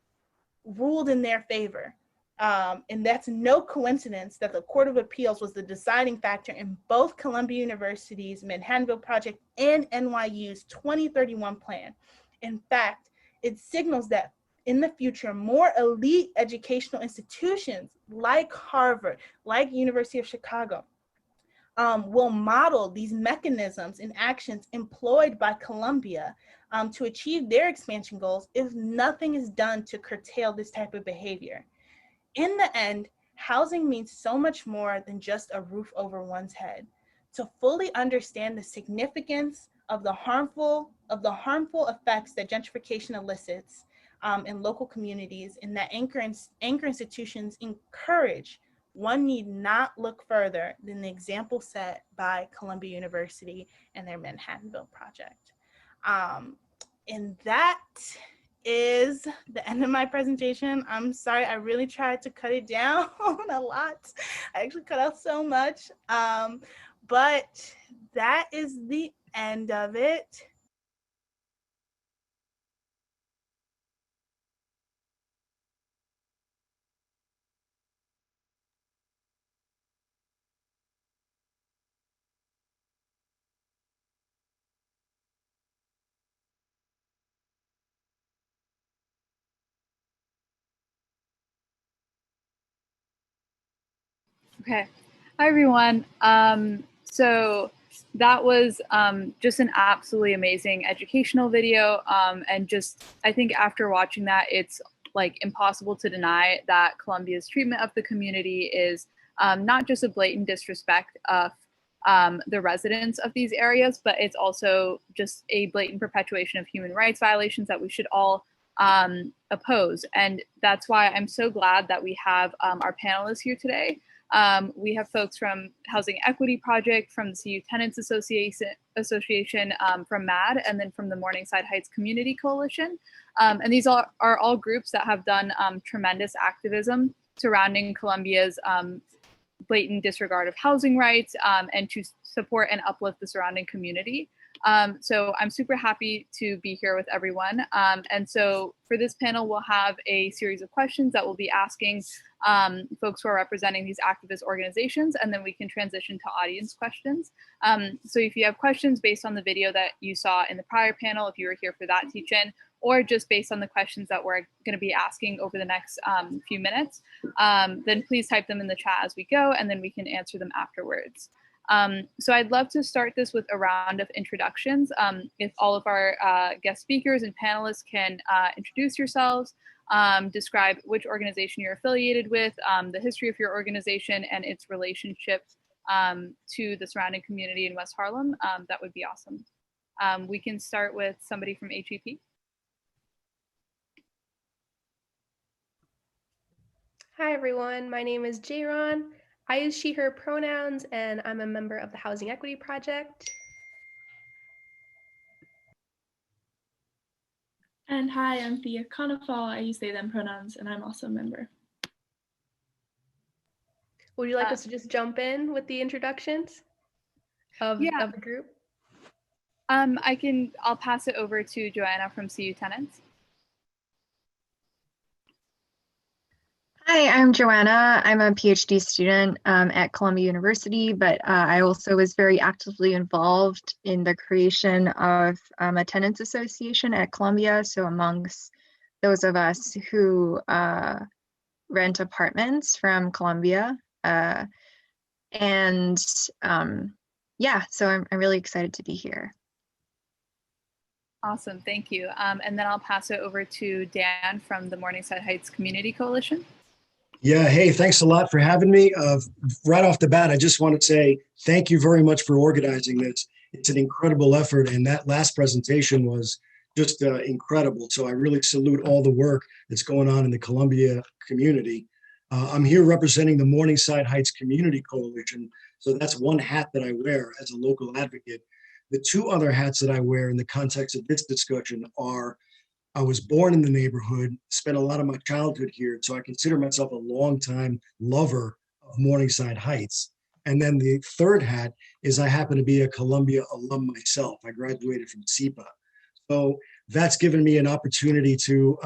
ruled in their favor. And that's no coincidence that the Court of Appeals was the deciding factor in both Columbia University's Manhattanville project and NYU's 2031 plan. In fact, it signals that in the future, more elite educational institutions like Harvard, like University of Chicago, will model these mechanisms and actions employed by Columbia to achieve their expansion goals if nothing is done to curtail this type of behavior. In the end, housing means so much more than just a roof over one's head. To fully understand the significance of the harmful effects that gentrification elicits in local communities and that anchor institutions encourage, one need not look further than the example set by Columbia University and their Manhattanville project. And that is the end of my presentation. I'm sorry, I really tried to cut it down a lot. I actually cut out so much, but that is the end of it. Okay. Hi, everyone. So that was just an absolutely amazing educational video. And just, I think after watching that, it's like impossible to deny that Columbia's treatment of the community is not just a blatant disrespect of the residents of these areas, but it's also just a blatant perpetuation of human rights violations that we should all oppose. And that's why I'm so glad that we have our panelists here today. We have folks from Housing Equity Project, from the CU Tenants Association, from MAD, and then from the Morningside Heights Community Coalition. And these are all groups that have done tremendous activism surrounding Columbia's blatant disregard of housing rights and to support and uplift the surrounding community. So I'm super happy to be here with everyone. And so for this panel, we'll have a series of questions that we'll be asking folks who are representing these activist organizations, and then we can transition to audience questions. So if you have questions based on the video that you saw in the prior panel, if you were here for that teach-in, or just based on the questions that we're going to be asking over the next few minutes, then please type them in the chat as we go, and then we can answer them afterwards. So I'd love to start this with a round of introductions. If all of our guest speakers and panelists can introduce yourselves, describe which organization you're affiliated with, the history of your organization and its relationship to the surrounding community in West Harlem, that would be awesome. We can start with somebody from HEP. Hi everyone, my name is Jayron. I use she, her pronouns, and I'm a member of the Housing Equity Project. And hi, I'm Thea Conifal. I use they, them pronouns, and I'm also a member. Would you like us to just jump in with the introductions of the group? I'll pass it over to Joanna from CU Tenants. Hi, I'm Joanna. I'm a PhD student at Columbia University, but I also was very actively involved in the creation of a tenants association at Columbia. So amongst those of us who rent apartments from Columbia. Yeah, so I'm really excited to be here. Awesome, thank you. And then I'll pass it over to Dan from the Morningside Heights Community Coalition. Yeah, hey, thanks a lot for having me. Right off the bat, I just want to say thank you very much for organizing this. It's an incredible effort, and that last presentation was just incredible. So I really salute all the work that's going on in the Columbia community. I'm here representing the Morningside Heights Community Coalition. So that's one hat that I wear as a local advocate. The two other hats that I wear in the context of this discussion are I was born in the neighborhood, spent a lot of my childhood here, so I consider myself a longtime lover of Morningside Heights. And then the third hat is I happen to be a Columbia alum myself. I graduated from SEPA. So that's given me an opportunity to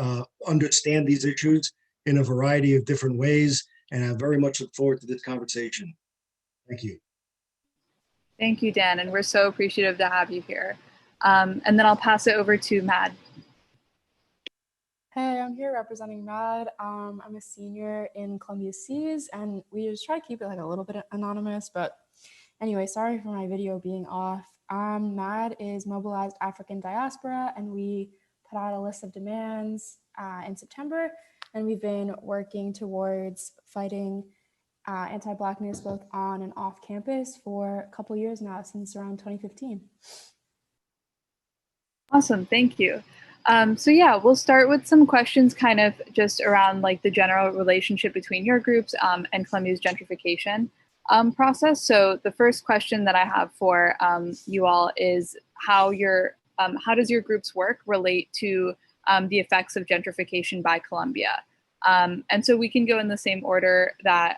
understand these issues in a variety of different ways. And I very much look forward to this conversation. Thank you. Thank you, Dan, and we're so appreciative to have you here. And then I'll pass it over to Mad. Hey, I'm here representing Mad. I'm a senior in Columbia Cs, and we just try to keep it like a little bit anonymous, but anyway, sorry for my video being off. Mad is Mobilized African Diaspora, and we put out a list of demands in September, and we've been working towards fighting anti-Blackness both on and off campus for a couple years now, since around 2015. Awesome, thank you. So yeah, we'll start with some questions kind of just around like the general relationship between your groups and Columbia's gentrification process. So the first question that I have for you all is how does your group's work relate to the effects of gentrification by Columbia? And so we can go in the same order that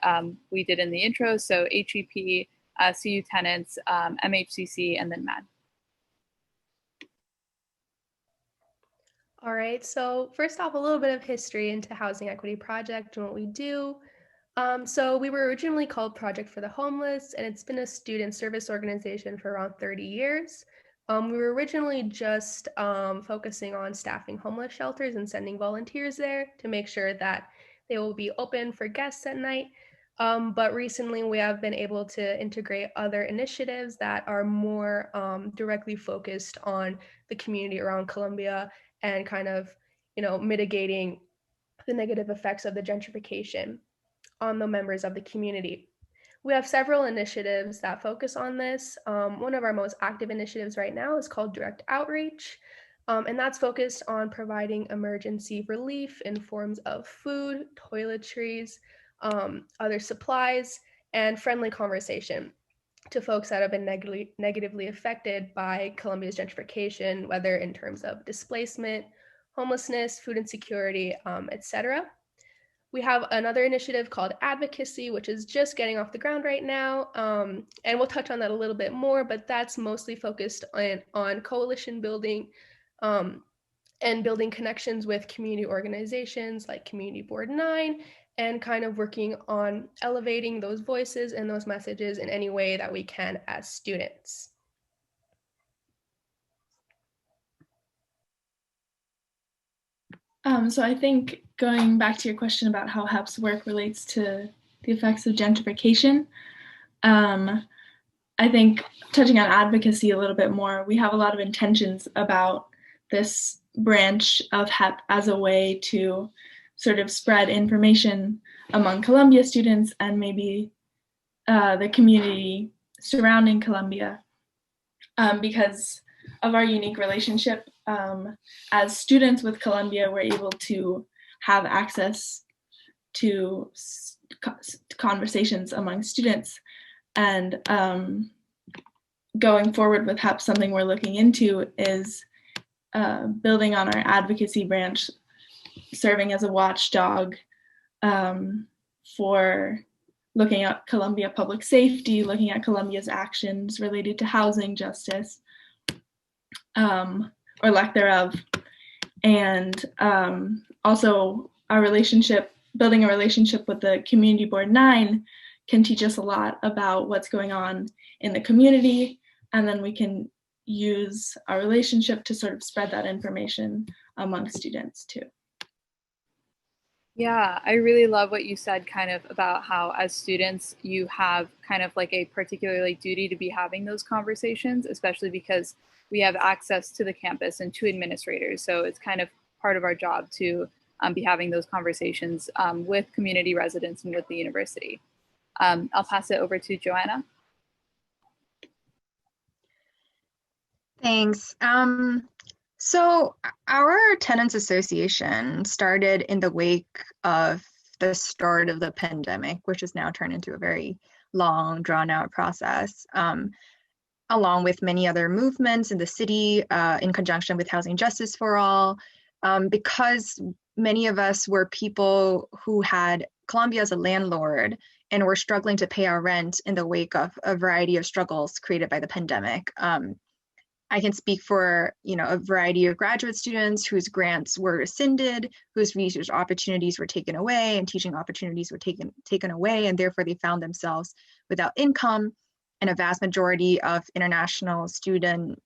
we did in the intro. So HEP, CU Tenants, MHCC, and then MAD. All right, so first off, a little bit of history into Housing Equity Project and what we do. So we were originally called Project for the Homeless, and it's been a student service organization for around 30 years. We were originally just focusing on staffing homeless shelters and sending volunteers there to make sure that they will be open for guests at night. But recently we have been able to integrate other initiatives that are more directly focused on the community around Columbia and kind of, mitigating the negative effects of the gentrification on the members of the community. We have several initiatives that focus on this. One of our most active initiatives right now is called Direct Outreach, and that's focused on providing emergency relief in forms of food, toiletries, other supplies, and friendly conversation to folks that have been negatively affected by Columbia's gentrification, whether in terms of displacement, homelessness, food insecurity, etc. We have another initiative called Advocacy, which is just getting off the ground right now. And we'll touch on that a little bit more, but that's mostly focused on coalition building and building connections with community organizations like Community Board 9, and kind of working on elevating those voices and those messages in any way that we can as students. So I think going back to your question about how HEP's work relates to the effects of gentrification, I think touching on advocacy a little bit more, we have a lot of intentions about this branch of HEP as a way to sort of spread information among Columbia students and maybe the community surrounding Columbia because of our unique relationship. As students with Columbia, we're able to have access to conversations among students. And going forward with HEP, something we're looking into is building on our advocacy branch, serving as a watchdog for looking at Columbia public safety, looking at Columbia's actions related to housing justice, or lack thereof. And also our relationship, building a relationship with the Community Board 9 can teach us a lot about what's going on in the community. And then we can use our relationship to sort of spread that information among students too. Yeah, I really love what you said kind of about how as students you have kind of like a particularly duty to be having those conversations, especially because we have access to the campus and to administrators. So it's kind of part of our job to be having those conversations with community residents and with the university. I'll pass it over to Joanna. Thanks. So our Tenants Association started in the wake of the start of the pandemic, which has now turned into a very long, drawn-out process, along with many other movements in the city in conjunction with Housing Justice for All, because many of us were people who had Columbia as a landlord and were struggling to pay our rent in the wake of a variety of struggles created by the pandemic. I can speak for, a variety of graduate students whose grants were rescinded, whose research opportunities were taken away and teaching opportunities were taken away, and therefore they found themselves without income. And a vast majority of international students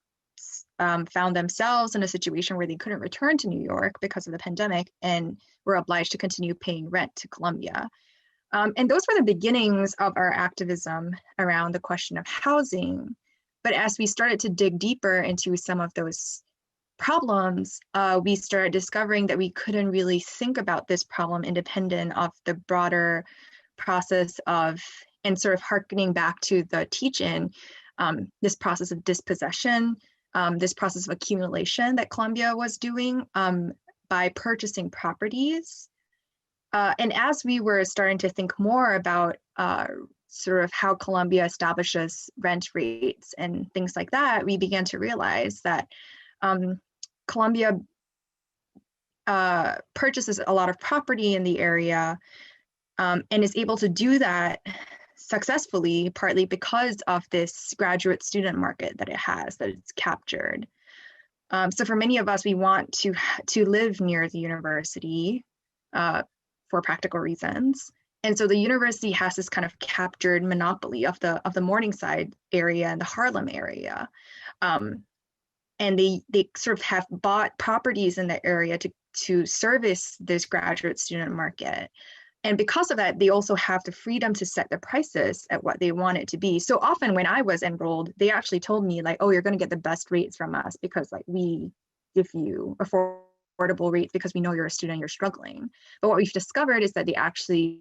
found themselves in a situation where they couldn't return to New York because of the pandemic and were obliged to continue paying rent to Columbia. And those were the beginnings of our activism around the question of housing. But as we started to dig deeper into some of those problems, we started discovering that we couldn't really think about this problem independent of the broader process of, and sort of hearkening back to the teach-in, this process of dispossession, this process of accumulation that Columbia was doing by purchasing properties. And as we were starting to think more about sort of how Columbia establishes rent rates and things like that, we began to realize that Columbia purchases a lot of property in the area and is able to do that successfully, partly because of this graduate student market that it has, that it's captured. So for many of us, we want to live near the university for practical reasons. And so the university has this kind of captured monopoly of the Morningside area and the Harlem area. And they sort of have bought properties in the area to service this graduate student market. And because of that, they also have the freedom to set the prices at what they want it to be. So often when I was enrolled, they actually told me like, oh, you're going to get the best rates from us because like we give you affordable rates because we know you're a student, you're struggling. But what we've discovered is that they actually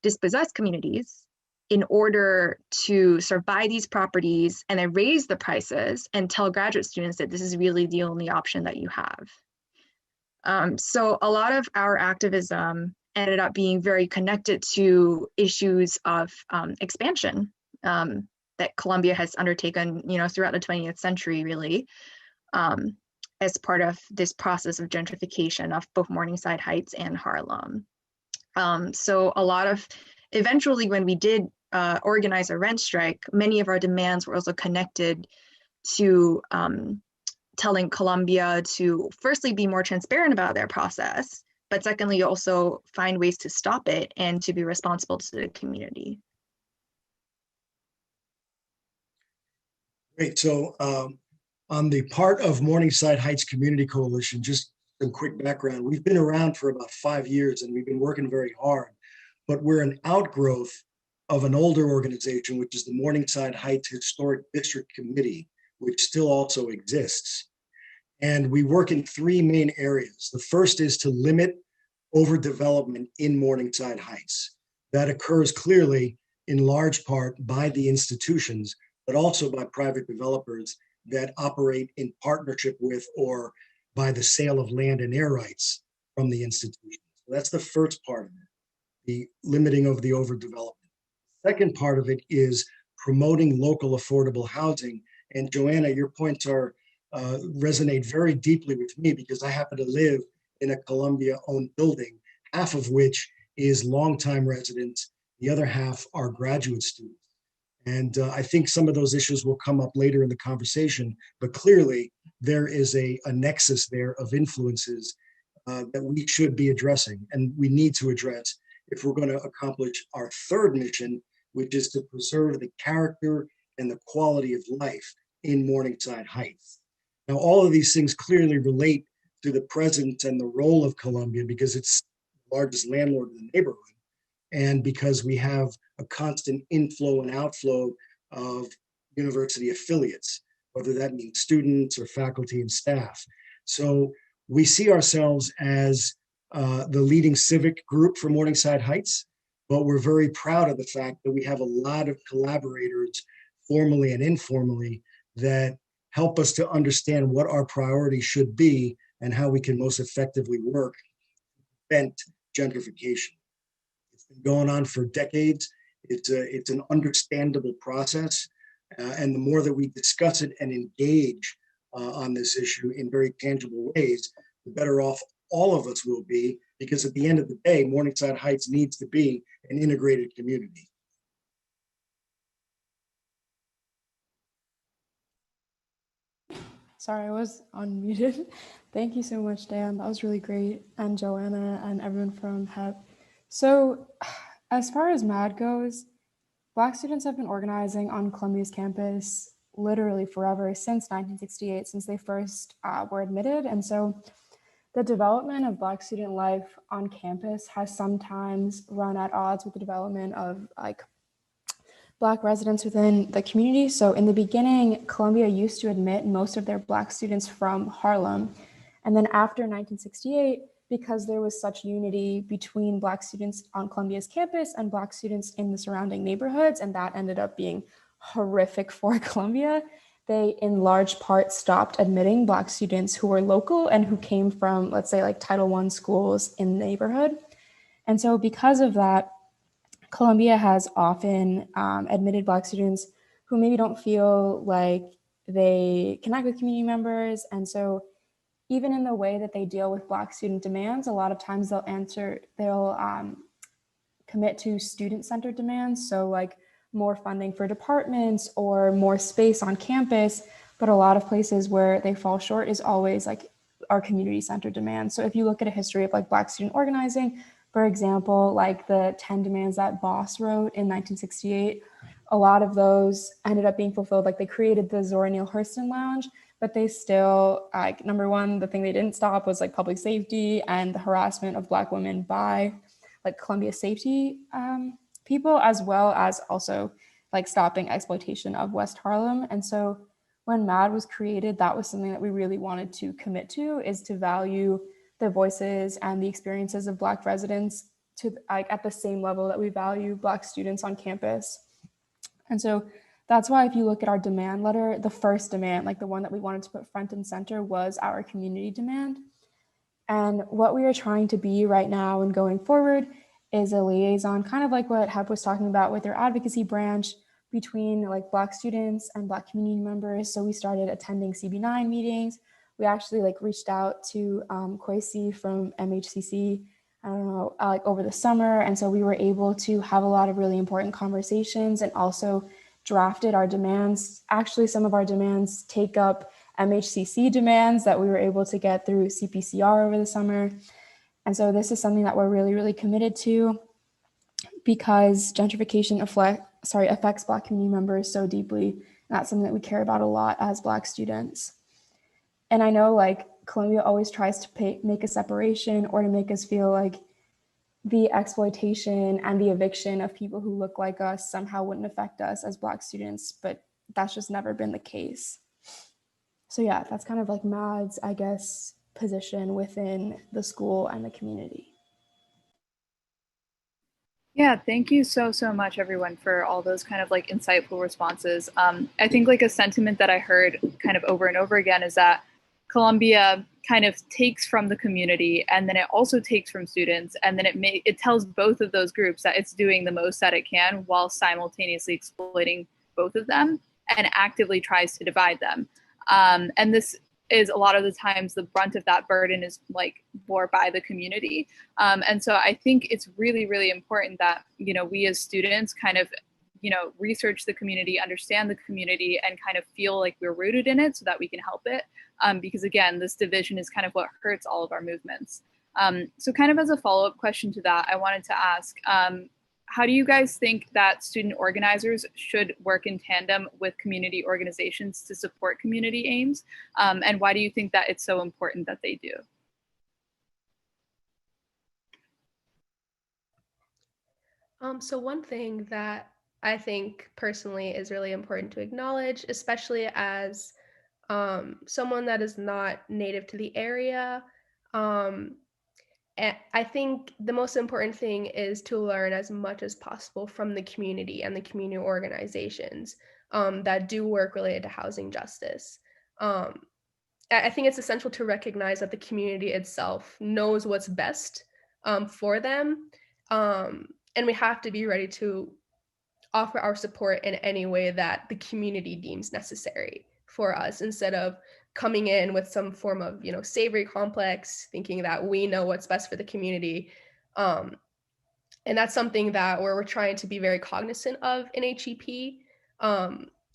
dispossess communities in order to sort of buy these properties and then raise the prices and tell graduate students that this is really the only option that you have. So a lot of our activism ended up being very connected to issues of expansion that Columbia has undertaken, throughout the 20th century, really, as part of this process of gentrification of both Morningside Heights and Harlem. So a lot of, eventually when we did organize a rent strike, many of our demands were also connected to telling Columbia to firstly be more transparent about their process, but secondly also find ways to stop it and to be responsible to the community. Great. So on the part of Morningside Heights Community Coalition, just some quick background. We've been around for about 5 years and we've been working very hard, but we're an outgrowth of an older organization, which is the Morningside Heights Historic District Committee, which still also exists. And we work in 3 main areas. The first is to limit overdevelopment in Morningside Heights. That occurs clearly in large part by the institutions, but also by private developers that operate in partnership with or by the sale of land and air rights from the institutions. So that's the first part of it, the limiting of the overdevelopment. Second part of it is promoting local affordable housing. And Joanna, your points resonate very deeply with me because I happen to live in a Columbia-owned building, half of which is longtime residents, the other half are graduate students. And I think some of those issues will come up later in the conversation, but clearly there is a nexus there of influences that we should be addressing and we need to address if we're going to accomplish our third mission, which is to preserve the character and the quality of life in Morningside Heights. Now, all of these things clearly relate to the presence and the role of Columbia because it's the largest landlord in the neighborhood and because we have a constant inflow and outflow of university affiliates, whether that means students or faculty and staff. So we see ourselves as the leading civic group for Morningside Heights, but we're very proud of the fact that we have a lot of collaborators, formally and informally, that help us to understand what our priorities should be and how we can most effectively work to prevent gentrification. It's been going on for decades. It's an understandable process. And the more that we discuss it and engage on this issue in very tangible ways, the better off all of us will be, because at the end of the day, Morningside Heights needs to be an integrated community. Sorry, I was unmuted. Thank you so much, Dan. That was really great. And Joanna and everyone from HEP. So as far as MAD goes, Black students have been organizing on Columbia's campus literally forever, since 1968, since they first were admitted. And so the development of Black student life on campus has sometimes run at odds with the development of like Black residents within the community. So in the beginning, Columbia used to admit most of their Black students from Harlem. And then after 1968, because there was such unity between Black students on Columbia's campus and Black students in the surrounding neighborhoods, and that ended up being horrific for Columbia, they in large part stopped admitting Black students who were local and who came from, let's say, like Title I schools in the neighborhood. And so because of that, Columbia has often admitted Black students who maybe don't feel like they connect with community members. And so even in the way that they deal with Black student demands, a lot of times they'll commit to student-centered demands. So like more funding for departments or more space on campus. But a lot of places where they fall short is always like our community-centered demands. So if you look at a history of like Black student organizing, for example, like the 10 demands that Boss wrote in 1968, a lot of those ended up being fulfilled. Like they created the Zora Neale Hurston Lounge, but they still, like, number one, the thing they didn't stop was like public safety and the harassment of Black women by like Columbia safety people, as well as also like stopping exploitation of West Harlem. And so when MAD was created, that was something that we really wanted to commit to, is to value the voices and the experiences of Black residents to like at the same level that we value Black students on campus. And so that's why if you look at our demand letter, the first demand, like the one that we wanted to put front and center, was our community demand. And what we are trying to be right now and going forward is a liaison, kind of like what Hep was talking about with their advocacy branch, between like Black students and Black community members. So we started attending CB9 meetings. We actually like reached out to Kwesi from MHCC, I don't know, like over the summer. And so we were able to have a lot of really important conversations and also drafted our demands. Actually, some of our demands take up MHCC demands that we were able to get through CPCR over the summer. And so this is something that we're really, really committed to, because gentrification affects Black community members so deeply. And that's something that we care about a lot as Black students. And I know like Columbia always tries to make a separation or to make us feel like the exploitation and the eviction of people who look like us somehow wouldn't affect us as Black students, but that's just never been the case. So yeah, that's kind of like MAD's, I guess, position within the school and the community. Yeah, thank you so much, everyone, for all those kind of like insightful responses. I think like a sentiment that I heard kind of over and over again is that Columbia kind of takes from the community, and then it also takes from students, and then it tells both of those groups that it's doing the most that it can while simultaneously exploiting both of them and actively tries to divide them. And this is a lot of the times the brunt of that burden is like bore by the community. And so I think it's really, really important that, you know, we as students kind of, you know, research the community, understand the community, and kind of feel like we're rooted in it so that we can help it. Because again, this division is kind of what hurts all of our movements. So kind of as a follow-up question to that, I wanted to ask, how do you guys think that student organizers should work in tandem with community organizations to support community aims? And why do you think that it's so important that they do? So one thing that I think personally is really important to acknowledge, especially as someone that is not native to the area, and I think the most important thing is to learn as much as possible from the community and the community organizations that do work related to housing justice. I think it's essential to recognize that the community itself knows what's best for them. And we have to be ready to offer our support in any way that the community deems necessary for us, instead of coming in with some form of, you know, savory complex, thinking that we know what's best for the community. And that's something that we're trying to be very cognizant of in HEP,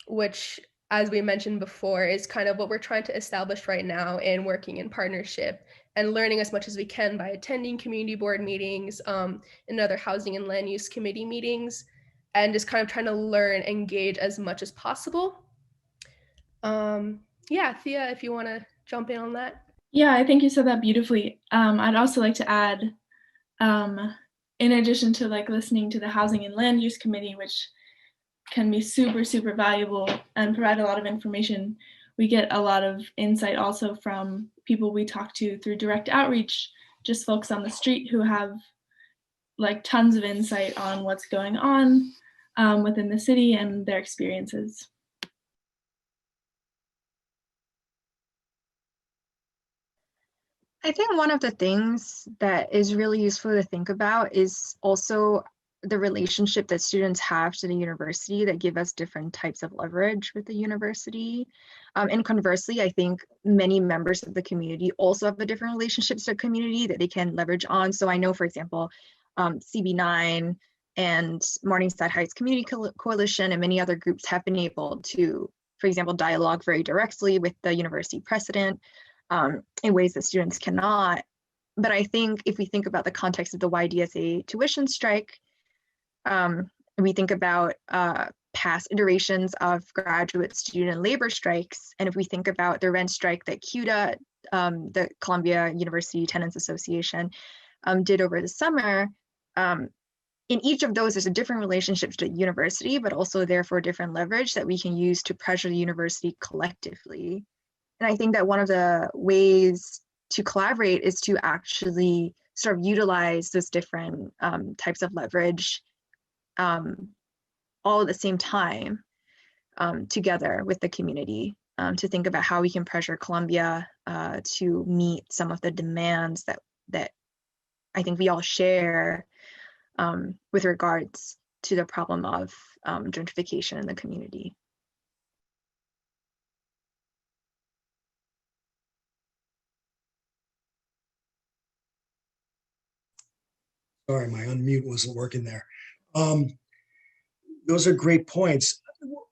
which as we mentioned before, is kind of what we're trying to establish right now and working in partnership and learning as much as we can by attending community board meetings and other housing and land use committee meetings, and just kind of trying to learn, engage as much as possible. Yeah, Thea, if you want to jump in on that. Yeah, I think you said that beautifully. I'd also like to add, in addition to like listening to the Housing and Land Use Committee, which can be super, super valuable and provide a lot of information, we get a lot of insight also from people we talk to through direct outreach, just folks on the street who have like tons of insight on what's going on within the city and their experiences. I think one of the things that is really useful to think about is also the relationship that students have to the university that give us different types of leverage with the university. And conversely, I think many members of the community also have a different relationships to the community that they can leverage on. So I know, for example, CB9 and Morningside Heights Community Coalition and many other groups have been able to, for example, dialogue very directly with the university president in ways that students cannot. But I think if we think about the context of the YDSA tuition strike, we think about past iterations of graduate student labor strikes, and if we think about the rent strike that CUTA, the Columbia University Tenants Association, did over the summer, in each of those, there's a different relationship to the university, but also therefore different leverage that we can use to pressure the university collectively. And I think that one of the ways to collaborate is to actually sort of utilize those different types of leverage all at the same time together with the community to think about how we can pressure Columbia to meet some of the demands that I think we all share with regards to the problem of gentrification in the community. Sorry, my unmute wasn't working there. Those are great points.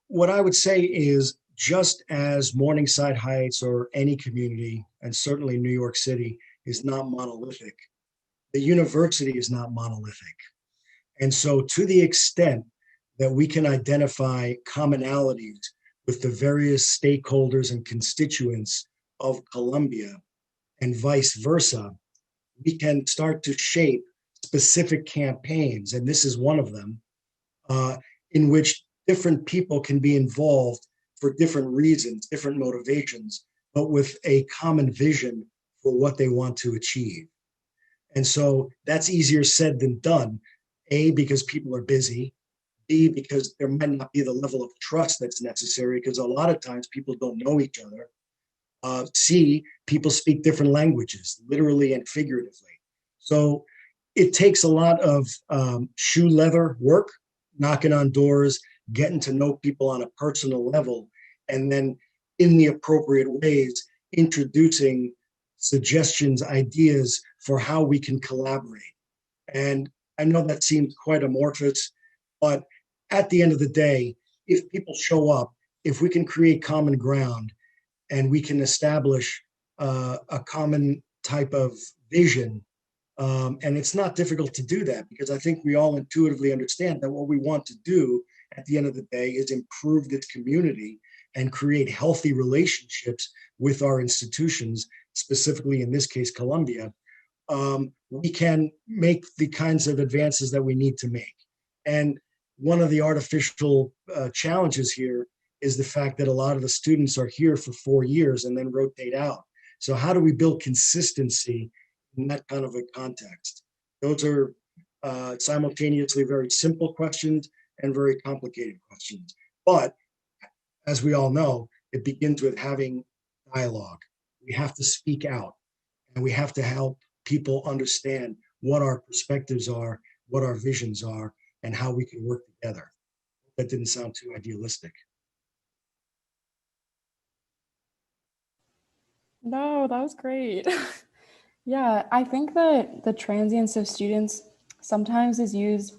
What I would say is, just as Morningside Heights or any community, and certainly New York City, is not monolithic, the university is not monolithic. And so to the extent that we can identify commonalities with the various stakeholders and constituents of Columbia and vice versa, we can start to shape specific campaigns, and this is one of them, in which different people can be involved for different reasons, different motivations, but with a common vision for what they want to achieve. And so that's easier said than done. A, because people are busy. B, because there might not be the level of trust that's necessary, because a lot of times people don't know each other. C, people speak different languages, literally and figuratively. So it takes a lot of shoe leather work, knocking on doors, getting to know people on a personal level, and then in the appropriate ways, introducing suggestions, ideas for how we can collaborate. And I know that seems quite amorphous, but at the end of the day, if people show up, if we can create common ground and we can establish a common type of vision, and it's not difficult to do that, because I think we all intuitively understand that what we want to do at the end of the day is improve this community and create healthy relationships with our institutions, specifically in this case, Columbia. We can make the kinds of advances that we need to make. And one of the artificial challenges here is the fact that a lot of the students are here for 4 years and then rotate out. So how do we build consistency in that kind of a context? Those are simultaneously very simple questions and very complicated questions. But as we all know, it begins with having dialogue. We have to speak out, and we have to help people understand what our perspectives are, what our visions are, and how we can work together. That didn't sound too idealistic. No, that was great. Yeah, I think that the transience of students sometimes is used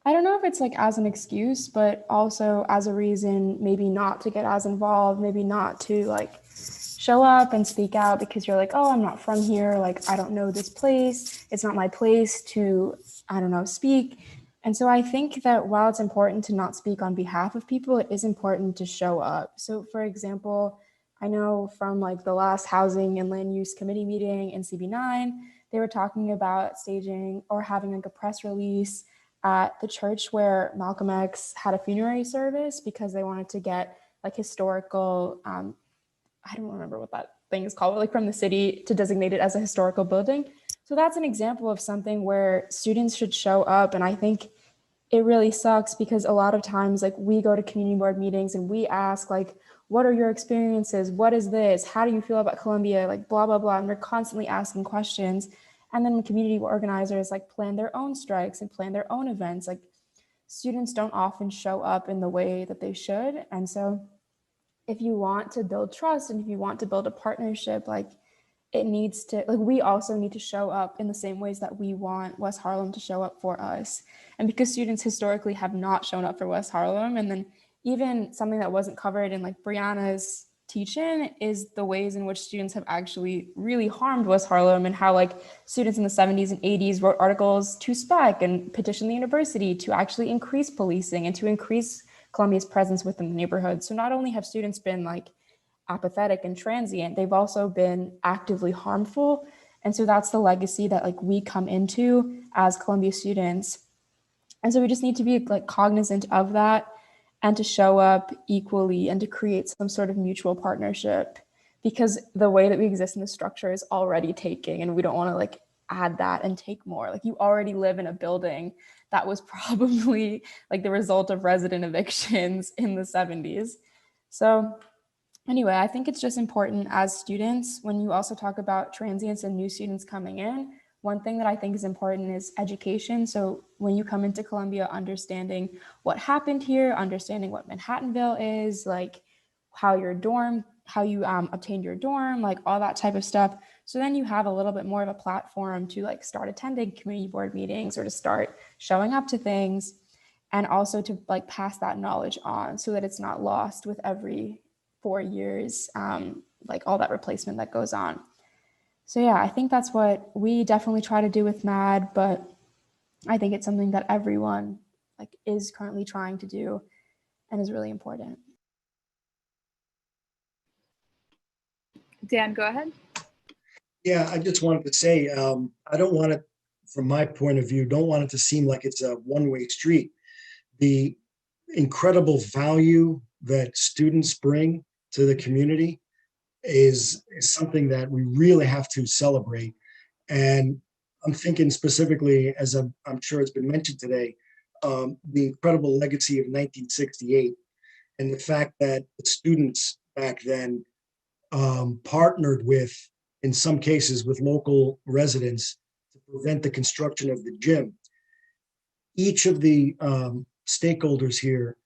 I don't know if it's like as an excuse, but also as a reason maybe not to get as involved, maybe not to like show up and speak out because you're like, oh, I'm not from here. Like, I don't know this place. It's not my place to, I don't know, speak. And so I think that while it's important to not speak on behalf of people, it is important to show up. So for example, I know from like the last Housing and Land Use Committee meeting in CB9, they were talking about staging or having like a press release at the church where Malcolm X had a funerary service because they wanted to get like historical, I don't remember what that thing is called, like from the city to designate it as a historical building. So that's an example of something where students should show up. And I think it really sucks because a lot of times like we go to community board meetings and we ask like, what are your experiences? What is this? How do you feel about Columbia? Like blah, blah, blah. And we're constantly asking questions. And then community organizers like plan their own strikes and plan their own events. Like students don't often show up in the way that they should. And so if you want to build trust and if you want to build a partnership, like it needs to, like we also need to show up in the same ways that we want West Harlem to show up for us. And because students historically have not shown up for West Harlem, and then even something that wasn't covered in like Brianna's teach-in is the ways in which students have actually really harmed West Harlem, and how like students in the 70s and 80s wrote articles to spec and petition the university to actually increase policing and to increase Columbia's presence within the neighborhood. So not only have students been like apathetic and transient, they've also been actively harmful. And so that's the legacy that like we come into as Columbia students. And so we just need to be like cognizant of that and to show up equally and to create some sort of mutual partnership, because the way that we exist in the structure is already taking, and we don't want to like add that and take more. Like you already live in a building that was probably like the result of resident evictions in the 70s. So anyway, I think it's just important as students, when you also talk about transients and new students coming in, one thing that I think is important is education. So when you come into Columbia, understanding what happened here, understanding what Manhattanville is, like how you obtained your dorm, like all that type of stuff. So then you have a little bit more of a platform to like start attending community board meetings or to start showing up to things, and also to like pass that knowledge on so that it's not lost with every 4 years, like all that replacement that goes on. So yeah, I think that's what we definitely try to do with MAD, but I think it's something that everyone like is currently trying to do and is really important. Dan, go ahead. Yeah, I just wanted to say, I don't want it, from my point of view, don't want it to seem like it's a one-way street. The incredible value that students bring to the community is something that we really have to celebrate. And I'm thinking specifically, as I'm sure it's been mentioned today, the incredible legacy of 1968 and the fact that the students back then partnered with, in some cases, with local residents to prevent the construction of the gym. Each of the stakeholders here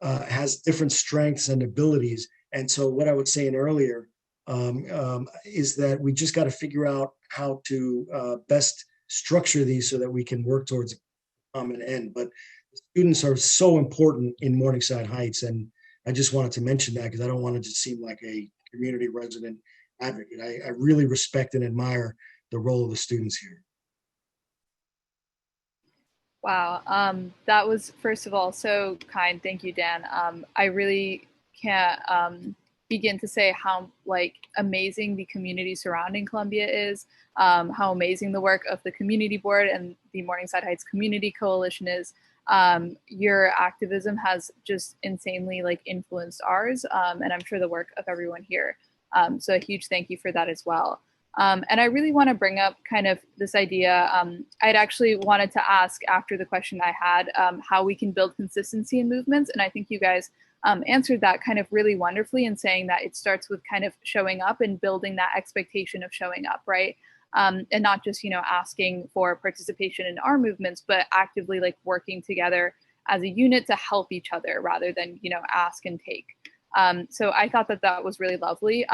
has different strengths and abilities. And so what I was saying earlier is that we just got to figure out how to best structure these so that we can work towards a common end. But the students are so important in Morningside Heights. And I just wanted to mention that because I don't want it to seem like a community resident advocate. I really respect and admire the role of the students here. Wow, that was, first of all, so kind. Thank you, Dan. I really can't begin to say how like amazing the community surrounding Columbia is, how amazing the work of the community board and the Morningside Heights Community Coalition is. Your activism has just insanely like influenced ours, and I'm sure the work of everyone here. So a huge thank you for that as well. And I really want to bring up kind of this idea. I'd actually wanted to ask after the question I had, how we can build consistency in movements. And I think you guys answered that kind of really wonderfully in saying that it starts with kind of showing up and building that expectation of showing up, right? And not just, asking for participation in our movements, but actively like working together as a unit to help each other rather than, ask and take. So I thought that that was really lovely.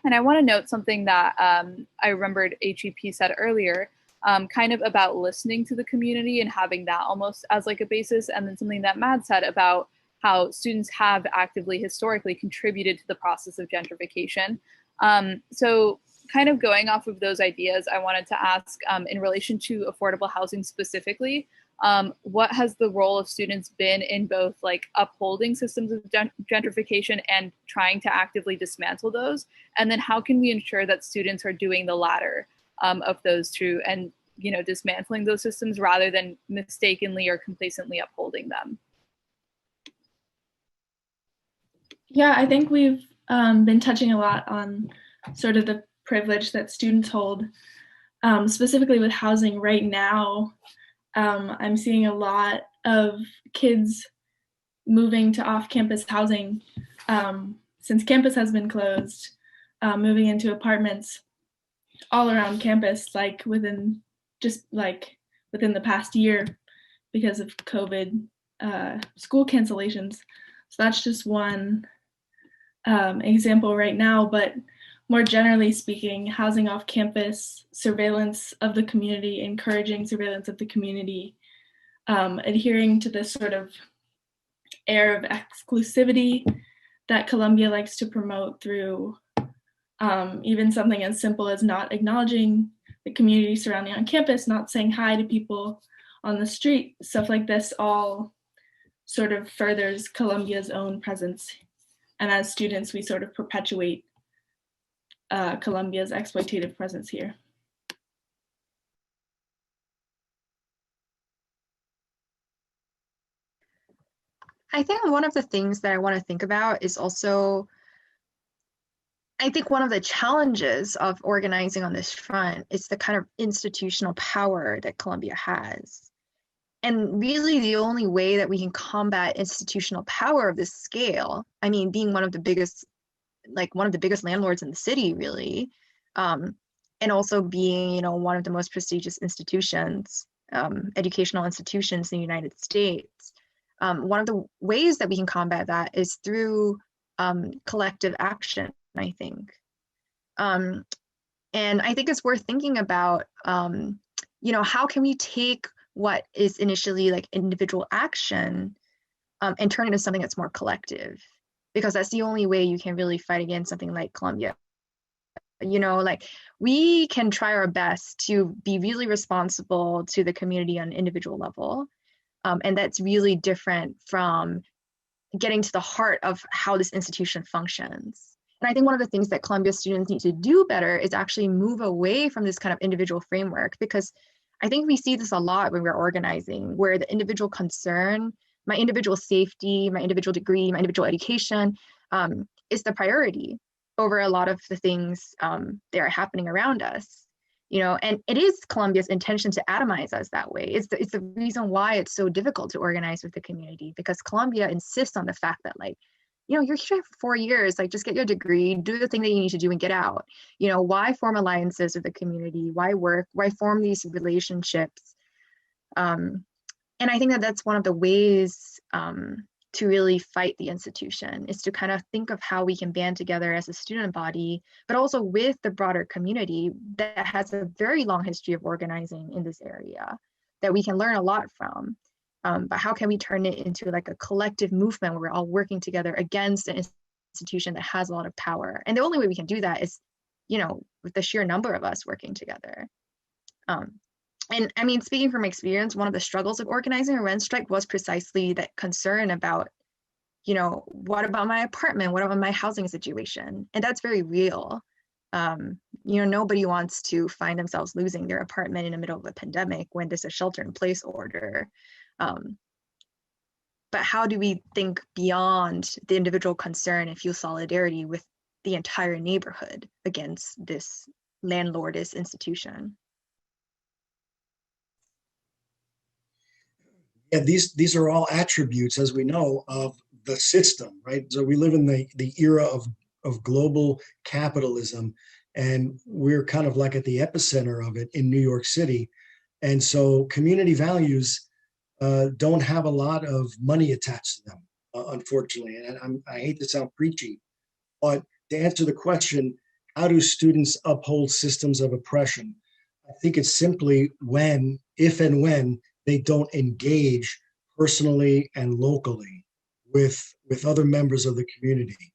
And I want to note something that I remembered HEP said earlier, kind of about listening to the community and having that almost as like a basis. And then something that Mad said about how students have actively historically contributed to the process of gentrification. So kind of going off of those ideas, I wanted to ask in relation to affordable housing specifically, what has the role of students been in both like upholding systems of gentrification and trying to actively dismantle those? And then how can we ensure that students are doing the latter of those two and, you know, dismantling those systems rather than mistakenly or complacently upholding them? Yeah, I think we've been touching a lot on sort of the privilege that students hold, specifically with housing right now. I'm seeing a lot of kids moving to off-campus housing since campus has been closed, moving into apartments all around campus, like within the past year because of COVID school cancellations. So that's just one example right now, but more generally speaking, housing off campus, surveillance of the community, encouraging surveillance of the community, adhering to this sort of air of exclusivity that Columbia likes to promote through even something as simple as not acknowledging the community surrounding on campus, not saying hi to people on the street, stuff like this all sort of furthers Columbia's own presence. And as students, we sort of perpetuate Columbia's exploitative presence here. I think one of the things that I want to think about is also, I think one of the challenges of organizing on this front is the kind of institutional power that Columbia has. And really the only way that we can combat institutional power of this scale, I mean, being one of the biggest landlords in the city, really, and also being, you know, one of the most prestigious institutions, educational institutions in the United States. One of the ways that we can combat that is through collective action, I think. And I think it's worth thinking about, you know, how can we take what is initially like individual action and turn it into something that's more collective? Because that's the only way you can really fight against something like Columbia. You know, like we can try our best to be really responsible to the community on an individual level. And that's really different from getting to the heart of how this institution functions. And I think one of the things that Columbia students need to do better is actually move away from this kind of individual framework, because I think we see this a lot when we're organizing, where the individual concern, my individual safety, my individual degree, my individual education is the priority over a lot of the things that are happening around us. You know, and it is Columbia's intention to atomize us that way. It's the reason why it's so difficult to organize with the community, because Columbia insists on the fact that, like, you know, you're here for 4 years, like just get your degree, do the thing that you need to do and get out. You know, why form alliances with the community? Why work? Why form these relationships? And I think that that's one of the ways to really fight the institution, is to kind of think of how we can band together as a student body, but also with the broader community that has a very long history of organizing in this area that we can learn a lot from. But how can we turn it into like a collective movement where we're all working together against an institution that has a lot of power? And the only way we can do that is, you know, with the sheer number of us working together. And I mean, speaking from experience, one of the struggles of organizing a rent strike was precisely that concern about, you know, what about my apartment? What about my housing situation? And that's very real. You know, nobody wants to find themselves losing their apartment in the middle of a pandemic when there's a shelter-in-place order. But how do we think beyond the individual concern and feel solidarity with the entire neighborhood against this landlordist institution? Yeah, these are all attributes, as we know, of the system, right? So we live in the era of global capitalism, and we're kind of like at the epicenter of it in New York City. And so community values don't have a lot of money attached to them, unfortunately. And I hate to sound preachy, but to answer the question, how do students uphold systems of oppression? I think it's simply when, if and when they don't engage personally and locally with other members of the community.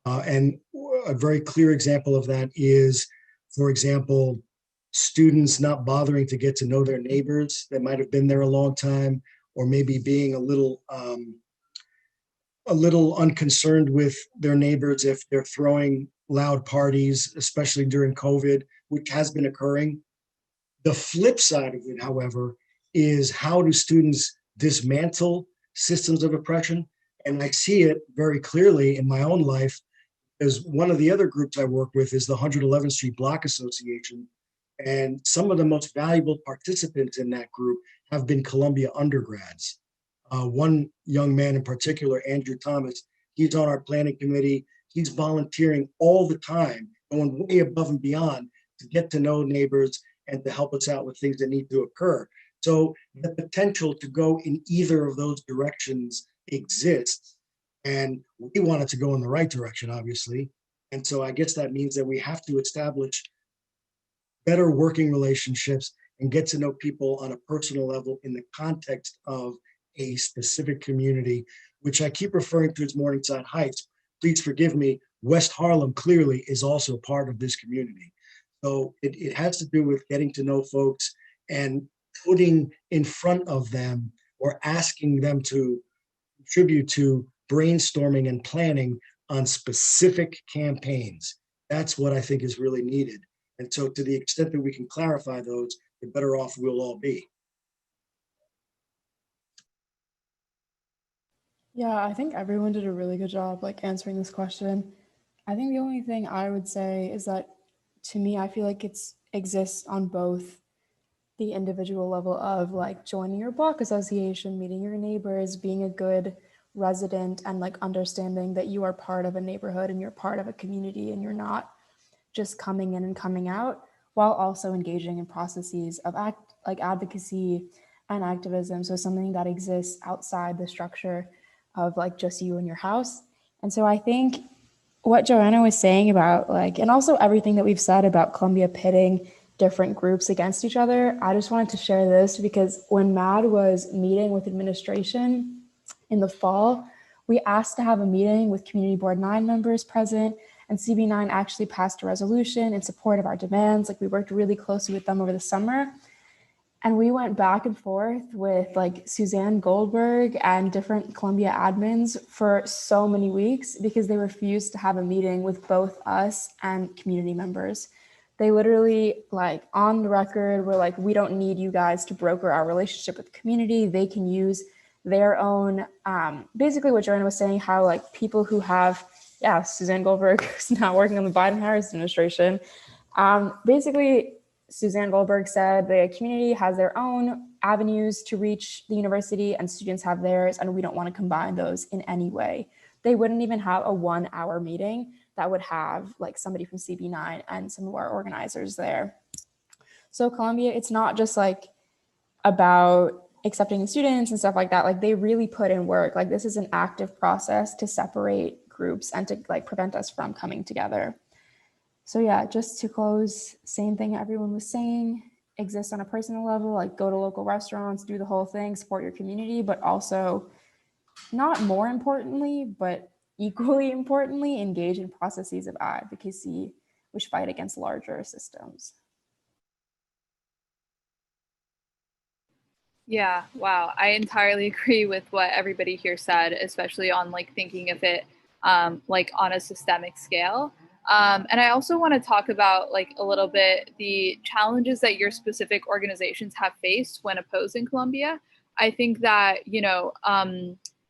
And a very clear example of that is, for example, students not bothering to get to know their neighbors that might have been there a long time, or maybe being a little unconcerned with their neighbors if they're throwing loud parties, especially during COVID, which has been occurring. The flip side of it, however, is how do students dismantle systems of oppression? And I see it very clearly in my own life, as one of the other groups I work with is the 111th Street Block Association. And some of the most valuable participants in that group have been Columbia undergrads. One young man in particular, Andrew Thomas, he's on our planning committee. He's volunteering all the time, going way above and beyond to get to know neighbors and to help us out with things that need to occur. So the potential to go in either of those directions exists. And we want it to go in the right direction, obviously. And so I guess that means that we have to establish better working relationships and get to know people on a personal level in the context of a specific community, which I keep referring to as Morningside Heights. Please forgive me, West Harlem clearly is also part of this community. So it has to do with getting to know folks and putting in front of them or asking them to contribute to brainstorming and planning on specific campaigns. That's what I think is really needed. And so to the extent that we can clarify those, the better off we'll all be. Yeah, I think everyone did a really good job like answering this question. I think the only thing I would say is that to me, I feel like it exists on both the individual level of like joining your block association, meeting your neighbors, being a good resident, and like understanding that you are part of a neighborhood and you're part of a community and you're not just coming in and coming out, while also engaging in processes of advocacy and activism. So something that exists outside the structure of like just you and your house. And so I think what Joanna was saying about like, and also everything that we've said about Columbia pitting different groups against each other, I just wanted to share this because when MAD was meeting with administration in the fall, we asked to have a meeting with Community Board 9 members present, and CB9 actually passed a resolution in support of our demands. Like we worked really closely with them over the summer. And we went back and forth with like Suzanne Goldberg and different Columbia admins for so many weeks because they refused to have a meeting with both us and community members. They literally like on the record were like, we don't need you guys to broker our relationship with the community. They can use their own, basically what Joanna was saying, how like people who have, Suzanne Goldberg, who's now working on the Biden-Harris administration, basically Suzanne Goldberg said the community has their own avenues to reach the university and students have theirs, and we don't want to combine those in any way. They wouldn't even have a 1-hour meeting that would have like somebody from CB9 and some of our organizers there. So Columbia, it's not just like about accepting students and stuff like that. Like they really put in work. Like this is an active process to separate groups and to like prevent us from coming together. So yeah, just to close, same thing everyone was saying, exist on a personal level, like go to local restaurants, do the whole thing, support your community, but also not more importantly, but equally importantly, engage in processes of advocacy which fight against larger systems. Yeah, wow. I entirely agree with what everybody here said, especially on like thinking of it like on a systemic scale. And I also want to talk about like a little bit the challenges that your specific organizations have faced when opposing Columbia. I think that, you know,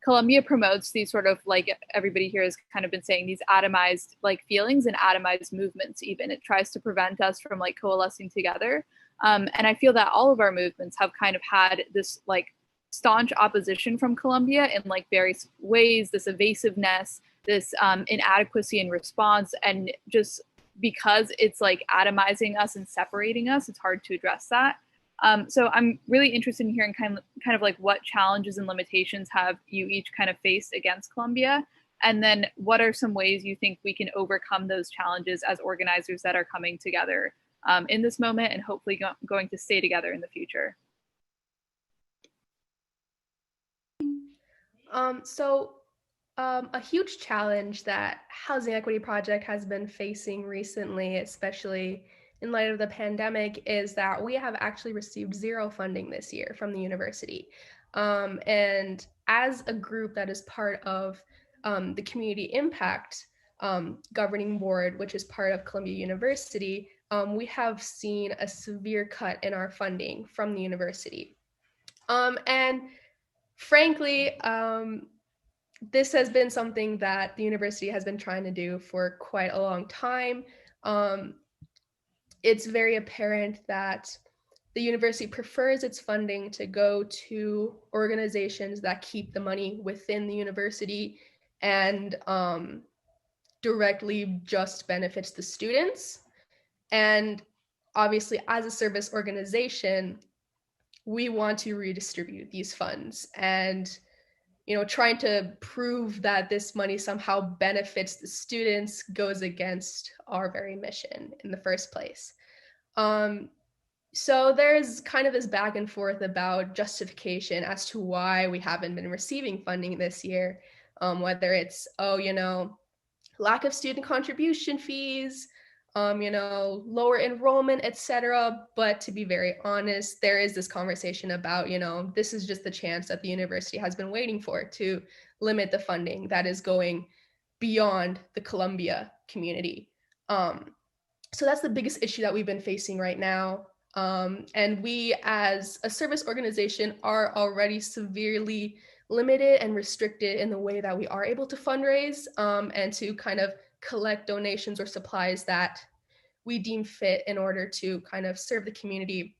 Columbia promotes these sort of like everybody here has kind of been saying these atomized like feelings and atomized movements even. It tries to prevent us from like coalescing together. And I feel that all of our movements have kind of had this like staunch opposition from Columbia in like various ways, this evasiveness, this inadequacy in response, and just because it's like atomizing us and separating us, it's hard to address that. So I'm really interested in hearing kind of like what challenges and limitations have you each kind of faced against Columbia, and then what are some ways you think we can overcome those challenges as organizers that are coming together in this moment, and hopefully going to stay together in the future. A huge challenge that Housing Equity Project has been facing recently, especially in light of the pandemic, is that we have actually received zero funding this year from the university. And as a group that is part of the Community Impact Governing Board, which is part of Columbia University, we have seen a severe cut in our funding from the university. And frankly, this has been something that the university has been trying to do for quite a long time. It's very apparent that the university prefers its funding to go to organizations that keep the money within the university and directly just benefits the students. And obviously, as a service organization, we want to redistribute these funds, and trying to prove that this money somehow benefits the students goes against our very mission in the first place. So there's kind of this back and forth about justification as to why we haven't been receiving funding this year, whether it's, lack of student contribution fees, lower enrollment, etc. But to be very honest, there is this conversation about, this is just the chance that the university has been waiting for to limit the funding that is going beyond the Columbia community. So that's the biggest issue that we've been facing right now. And we as a service organization are already severely limited and restricted in the way that we are able to fundraise and to kind of collect donations or supplies that we deem fit in order to kind of serve the community,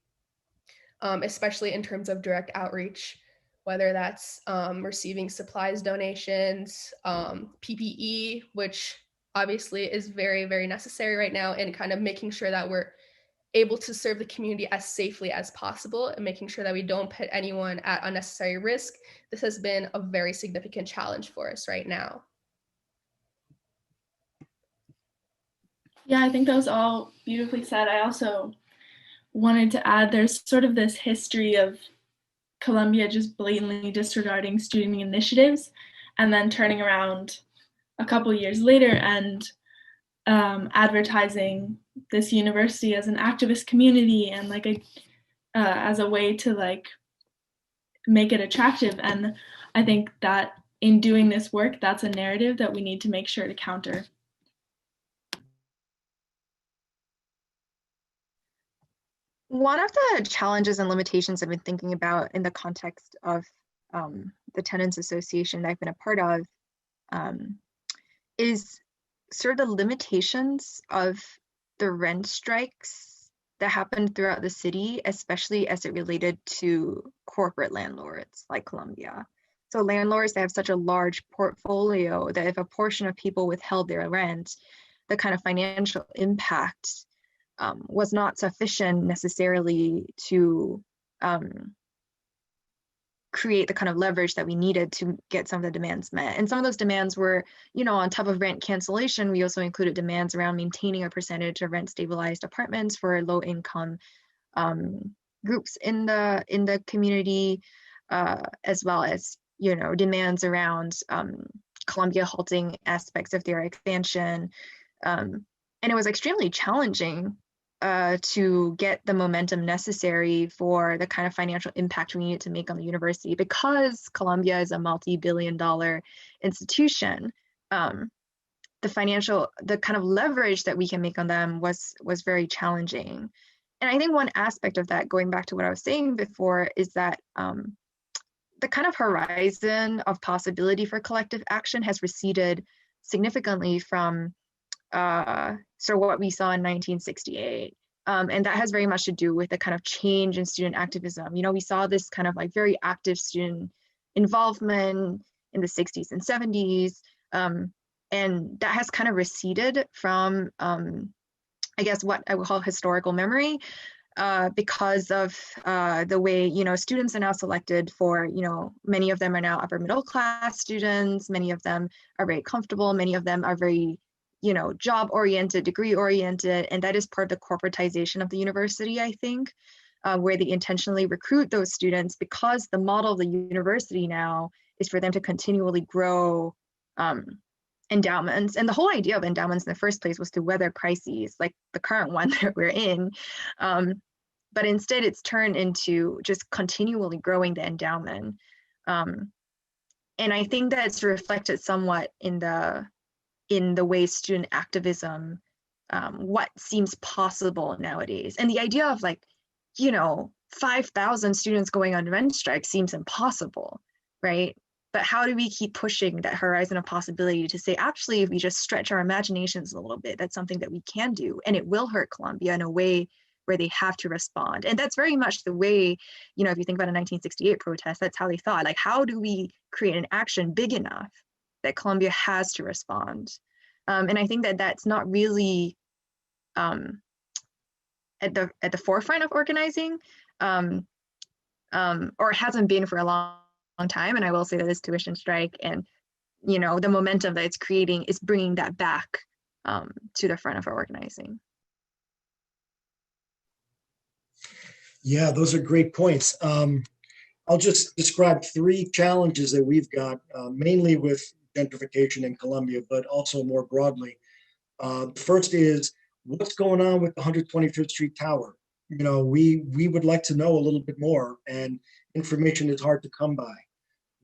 especially in terms of direct outreach, whether that's receiving supplies donations, PPE, which obviously is very, very necessary right now, and kind of making sure that we're able to serve the community as safely as possible and making sure that we don't put anyone at unnecessary risk. This has been a very significant challenge for us right now. Yeah, I think that was all beautifully said. I also wanted to add, there's sort of this history of Columbia just blatantly disregarding student initiatives and then turning around a couple years later and advertising this university as an activist community and as a way to make it attractive. And I think that in doing this work, that's a narrative that we need to make sure to counter. One of the challenges and limitations I've been thinking about in the context of the Tenants Association that I've been a part of is sort of the limitations of the rent strikes that happened throughout the city, especially as it related to corporate landlords like Columbia. So landlords that have such a large portfolio that if a portion of people withheld their rent, the kind of financial impact was not sufficient necessarily to create the kind of leverage that we needed to get some of the demands met. And some of those demands were, on top of rent cancellation, we also included demands around maintaining a percentage of rent stabilized apartments for low income groups in the community, as well as, demands around Columbia halting aspects of their expansion. And it was extremely challenging to get the momentum necessary for the kind of financial impact we needed to make on the university. Because Columbia is a multi-billion-dollar institution, the kind of leverage that we can make on them was very challenging. And I think one aspect of that, going back to what I was saying before, is that the kind of horizon of possibility for collective action has receded significantly from sort of what we saw in 1968. And that has very much to do with the kind of change in student activism. We saw this kind of very active student involvement in the 60s and 70s. And that has kind of receded from, I guess, what I would call historical memory, because of the way, students are now selected for, many of them are now upper middle class students. Many of them are very comfortable. Many of them are very job oriented, degree oriented, and that is part of the corporatization of the university, I think, where they intentionally recruit those students because the model of the university now is for them to continually grow endowments. And the whole idea of endowments in the first place was to weather crises like the current one that we're in. But instead it's turned into just continually growing the endowment. And I think that's reflected somewhat in the way student activism, what seems possible nowadays. And the idea of 5,000 students going on rent strike seems impossible, right? But how do we keep pushing that horizon of possibility to say, actually, if we just stretch our imaginations a little bit, that's something that we can do, and it will hurt Columbia in a way where they have to respond. And that's very much the way, if you think about a 1968 protest, that's how they thought, how do we create an action big enough that Columbia has to respond? And I think that that's not really at the forefront of organizing, or hasn't been for a long time. And I will say that this tuition strike and the momentum that it's creating is bringing that back to the front of our organizing. Yeah, those are great points. I'll just describe 3 challenges that we've got, mainly with gentrification in Columbia, but also more broadly. The first is, what's going on with the 125th Street Tower? We would like to know a little bit more, and information is hard to come by.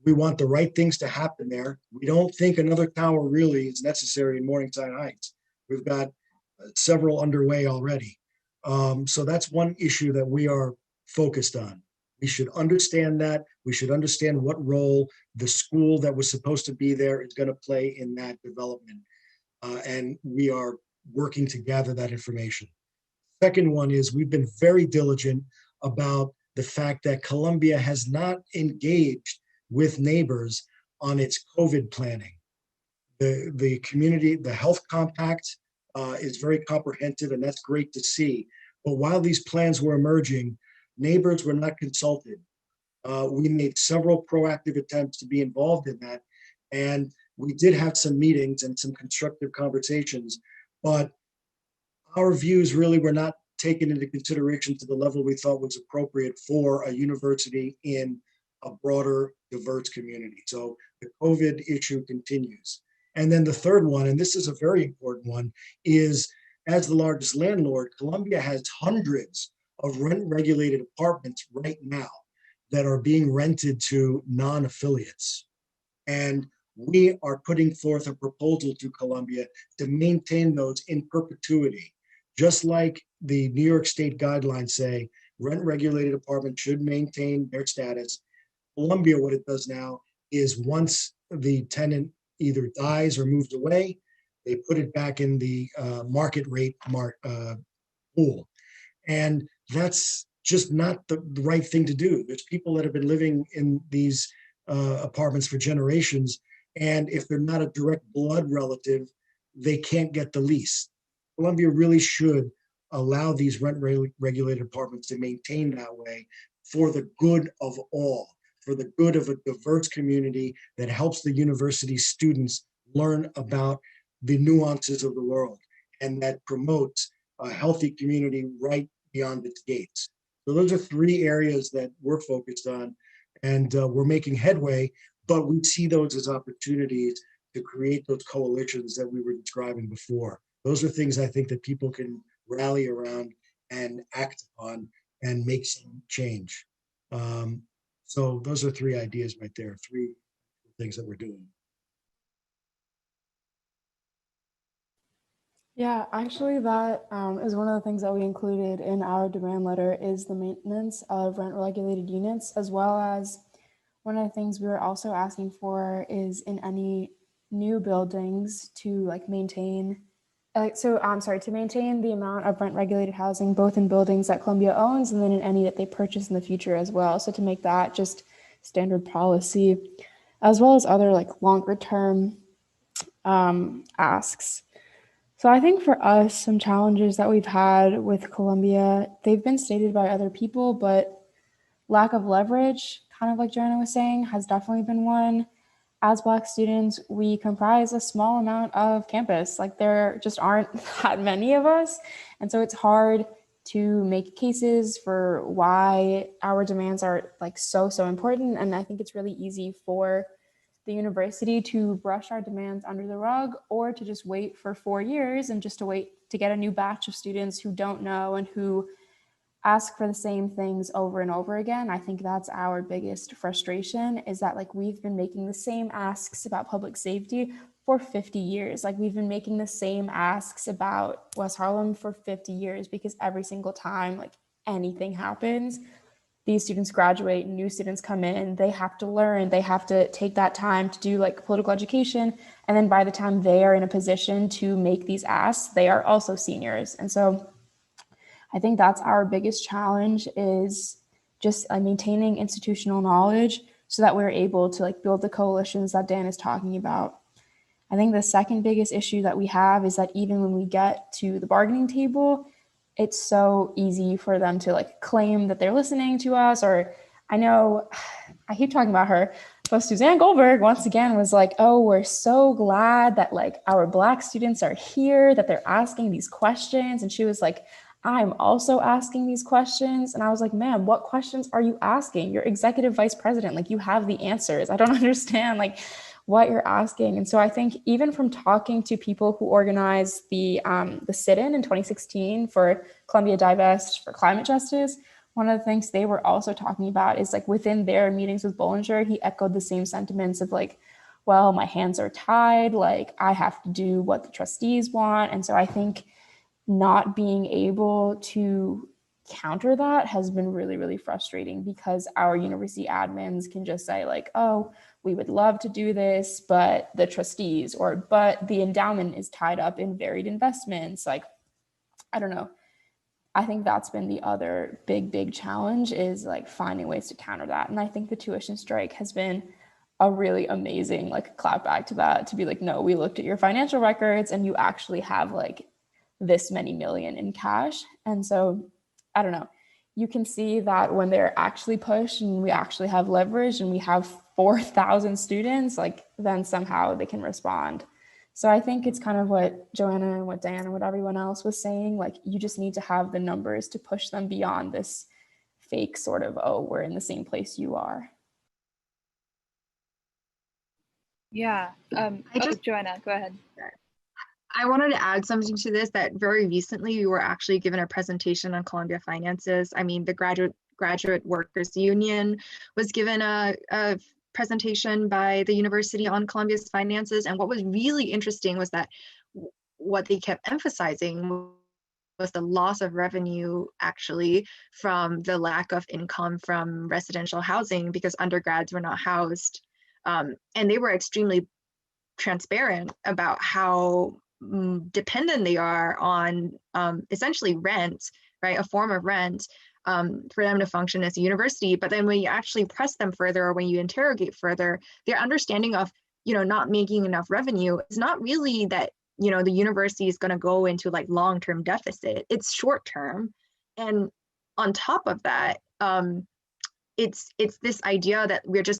We want the right things to happen there. We don't think another tower really is necessary in Morningside Heights. We've got several underway already. So that's one issue that we are focused on. We should understand that. We should understand what role the school that was supposed to be there is going to play in that development. And we are working to gather that information. Second one is, we've been very diligent about the fact that Columbia has not engaged with neighbors on its COVID planning. The community, the health compact is very comprehensive, and that's great to see. But while these plans were emerging, neighbors were not consulted. We made several proactive attempts to be involved in that, and we did have some meetings and some constructive conversations, but our views really were not taken into consideration to the level we thought was appropriate for a university in a broader, diverse community. So the COVID issue continues. And then the third one, and this is a very important one, is, as the largest landlord, Columbia has hundreds of rent-regulated apartments right now that are being rented to non-affiliates. And we are putting forth a proposal to Columbia to maintain those in perpetuity. Just like the New York State guidelines say, rent-regulated apartments should maintain their status. Columbia, what it does now is, once the tenant either dies or moves away, they put it back in the market rate pool. And that's just not the right thing to do. There's people that have been living in these apartments for generations, and if they're not a direct blood relative, they can't get the lease. Columbia really should allow these rent-regulated apartments to maintain that way for the good of all, for the good of a diverse community that helps the university students learn about the nuances of the world, and that promotes a healthy community right beyond its gates. So those are 3 areas that we're focused on, and we're making headway, but we see those as opportunities to create those coalitions that we were describing before. Those are things I think that people can rally around and act on and make some change. So those are 3 ideas right there, 3 things that we're doing. Yeah, actually that is one of the things that we included in our demand letter, is the maintenance of rent-regulated units, as well as one of the things we were also asking for is in any new buildings to maintain, to maintain the amount of rent-regulated housing, both in buildings that Columbia owns and then in any that they purchase in the future as well. So to make that just standard policy, as well as other longer-term asks. So I think for us, some challenges that we've had with Columbia, they've been stated by other people, but lack of leverage, kind of like Joanna was saying, has definitely been one. as Black students, we comprise a small amount of campus. Like there just aren't that many of us. And so it's hard to make cases for why our demands are like so important. And I think it's really easy for the university to brush our demands under the rug, or to just wait for 4 years and just to wait to get a new batch of students who don't know and who ask for the same things over and over again. I think that's our biggest frustration, is that like we've been making the same asks about public safety for 50 years. Like we've been making the same asks about West Harlem for 50 years, because every single time like anything happens, these students graduate, new students come in, they have to learn, they have to take that time to do like political education. And then by the time they are in a position to make these asks, they are also seniors. And so I think that's our biggest challenge, is just maintaining institutional knowledge so that we're able to like build the coalitions that Dan is talking about. I think the second biggest issue that we have is that even when we get to the bargaining table, it's so easy for them to like claim that they're listening to us. Or I know I keep talking about her, but Suzanne Goldberg once again was like, oh, we're so glad that like our Black students are here, that they're asking these questions. And she was like, I'm also asking these questions. And I was like, ma'am, what questions are you asking? You're executive vice president, like you have the answers. I don't understand like what you're asking. And so I think even from talking to people who organized the sit-in in 2016 for Columbia Divest for climate justice, one of the things they were also talking about is like within their meetings with Bollinger, he echoed the same sentiments of like, well, my hands are tied, like I have to do what the trustees want. And so I think not being able to counter that has been really frustrating, because our university admins can just say like, oh, we would love to do this, but the trustees, or but the endowment is tied up in varied investments. Like, I don't know. I think that's been the other big challenge, is like finding ways to counter that. And I think the tuition strike has been a really amazing like clap back to that, to be like, no, we looked at your financial records and you actually have like this many million in cash. And so I don't know, you can see that when they're actually pushed and we actually have leverage and we have 4,000 students, like then somehow they can respond. So I think it's kind of what Joanna and what Diana and what everyone else was saying, like you just need to have the numbers to push them beyond this fake sort of, oh, we're in the same place you are. Yeah, Joanna, go ahead. I wanted to add something to this, that very recently we were actually given a presentation on Columbia finances. I mean, the Graduate Workers Union was given a presentation by the university on Columbia's finances. And what was really interesting was that what they kept emphasizing was the loss of revenue actually from the lack of income from residential housing, because undergrads were not housed. And they were extremely transparent about how dependent they are on essentially rent, right? A form of rent for them to function as a university. But then when you actually press them further, or when you interrogate further, their understanding of, not making enough revenue is not really that, the university is going to go into like long-term deficit. It's short-term. And on top of that, it's this idea that we're just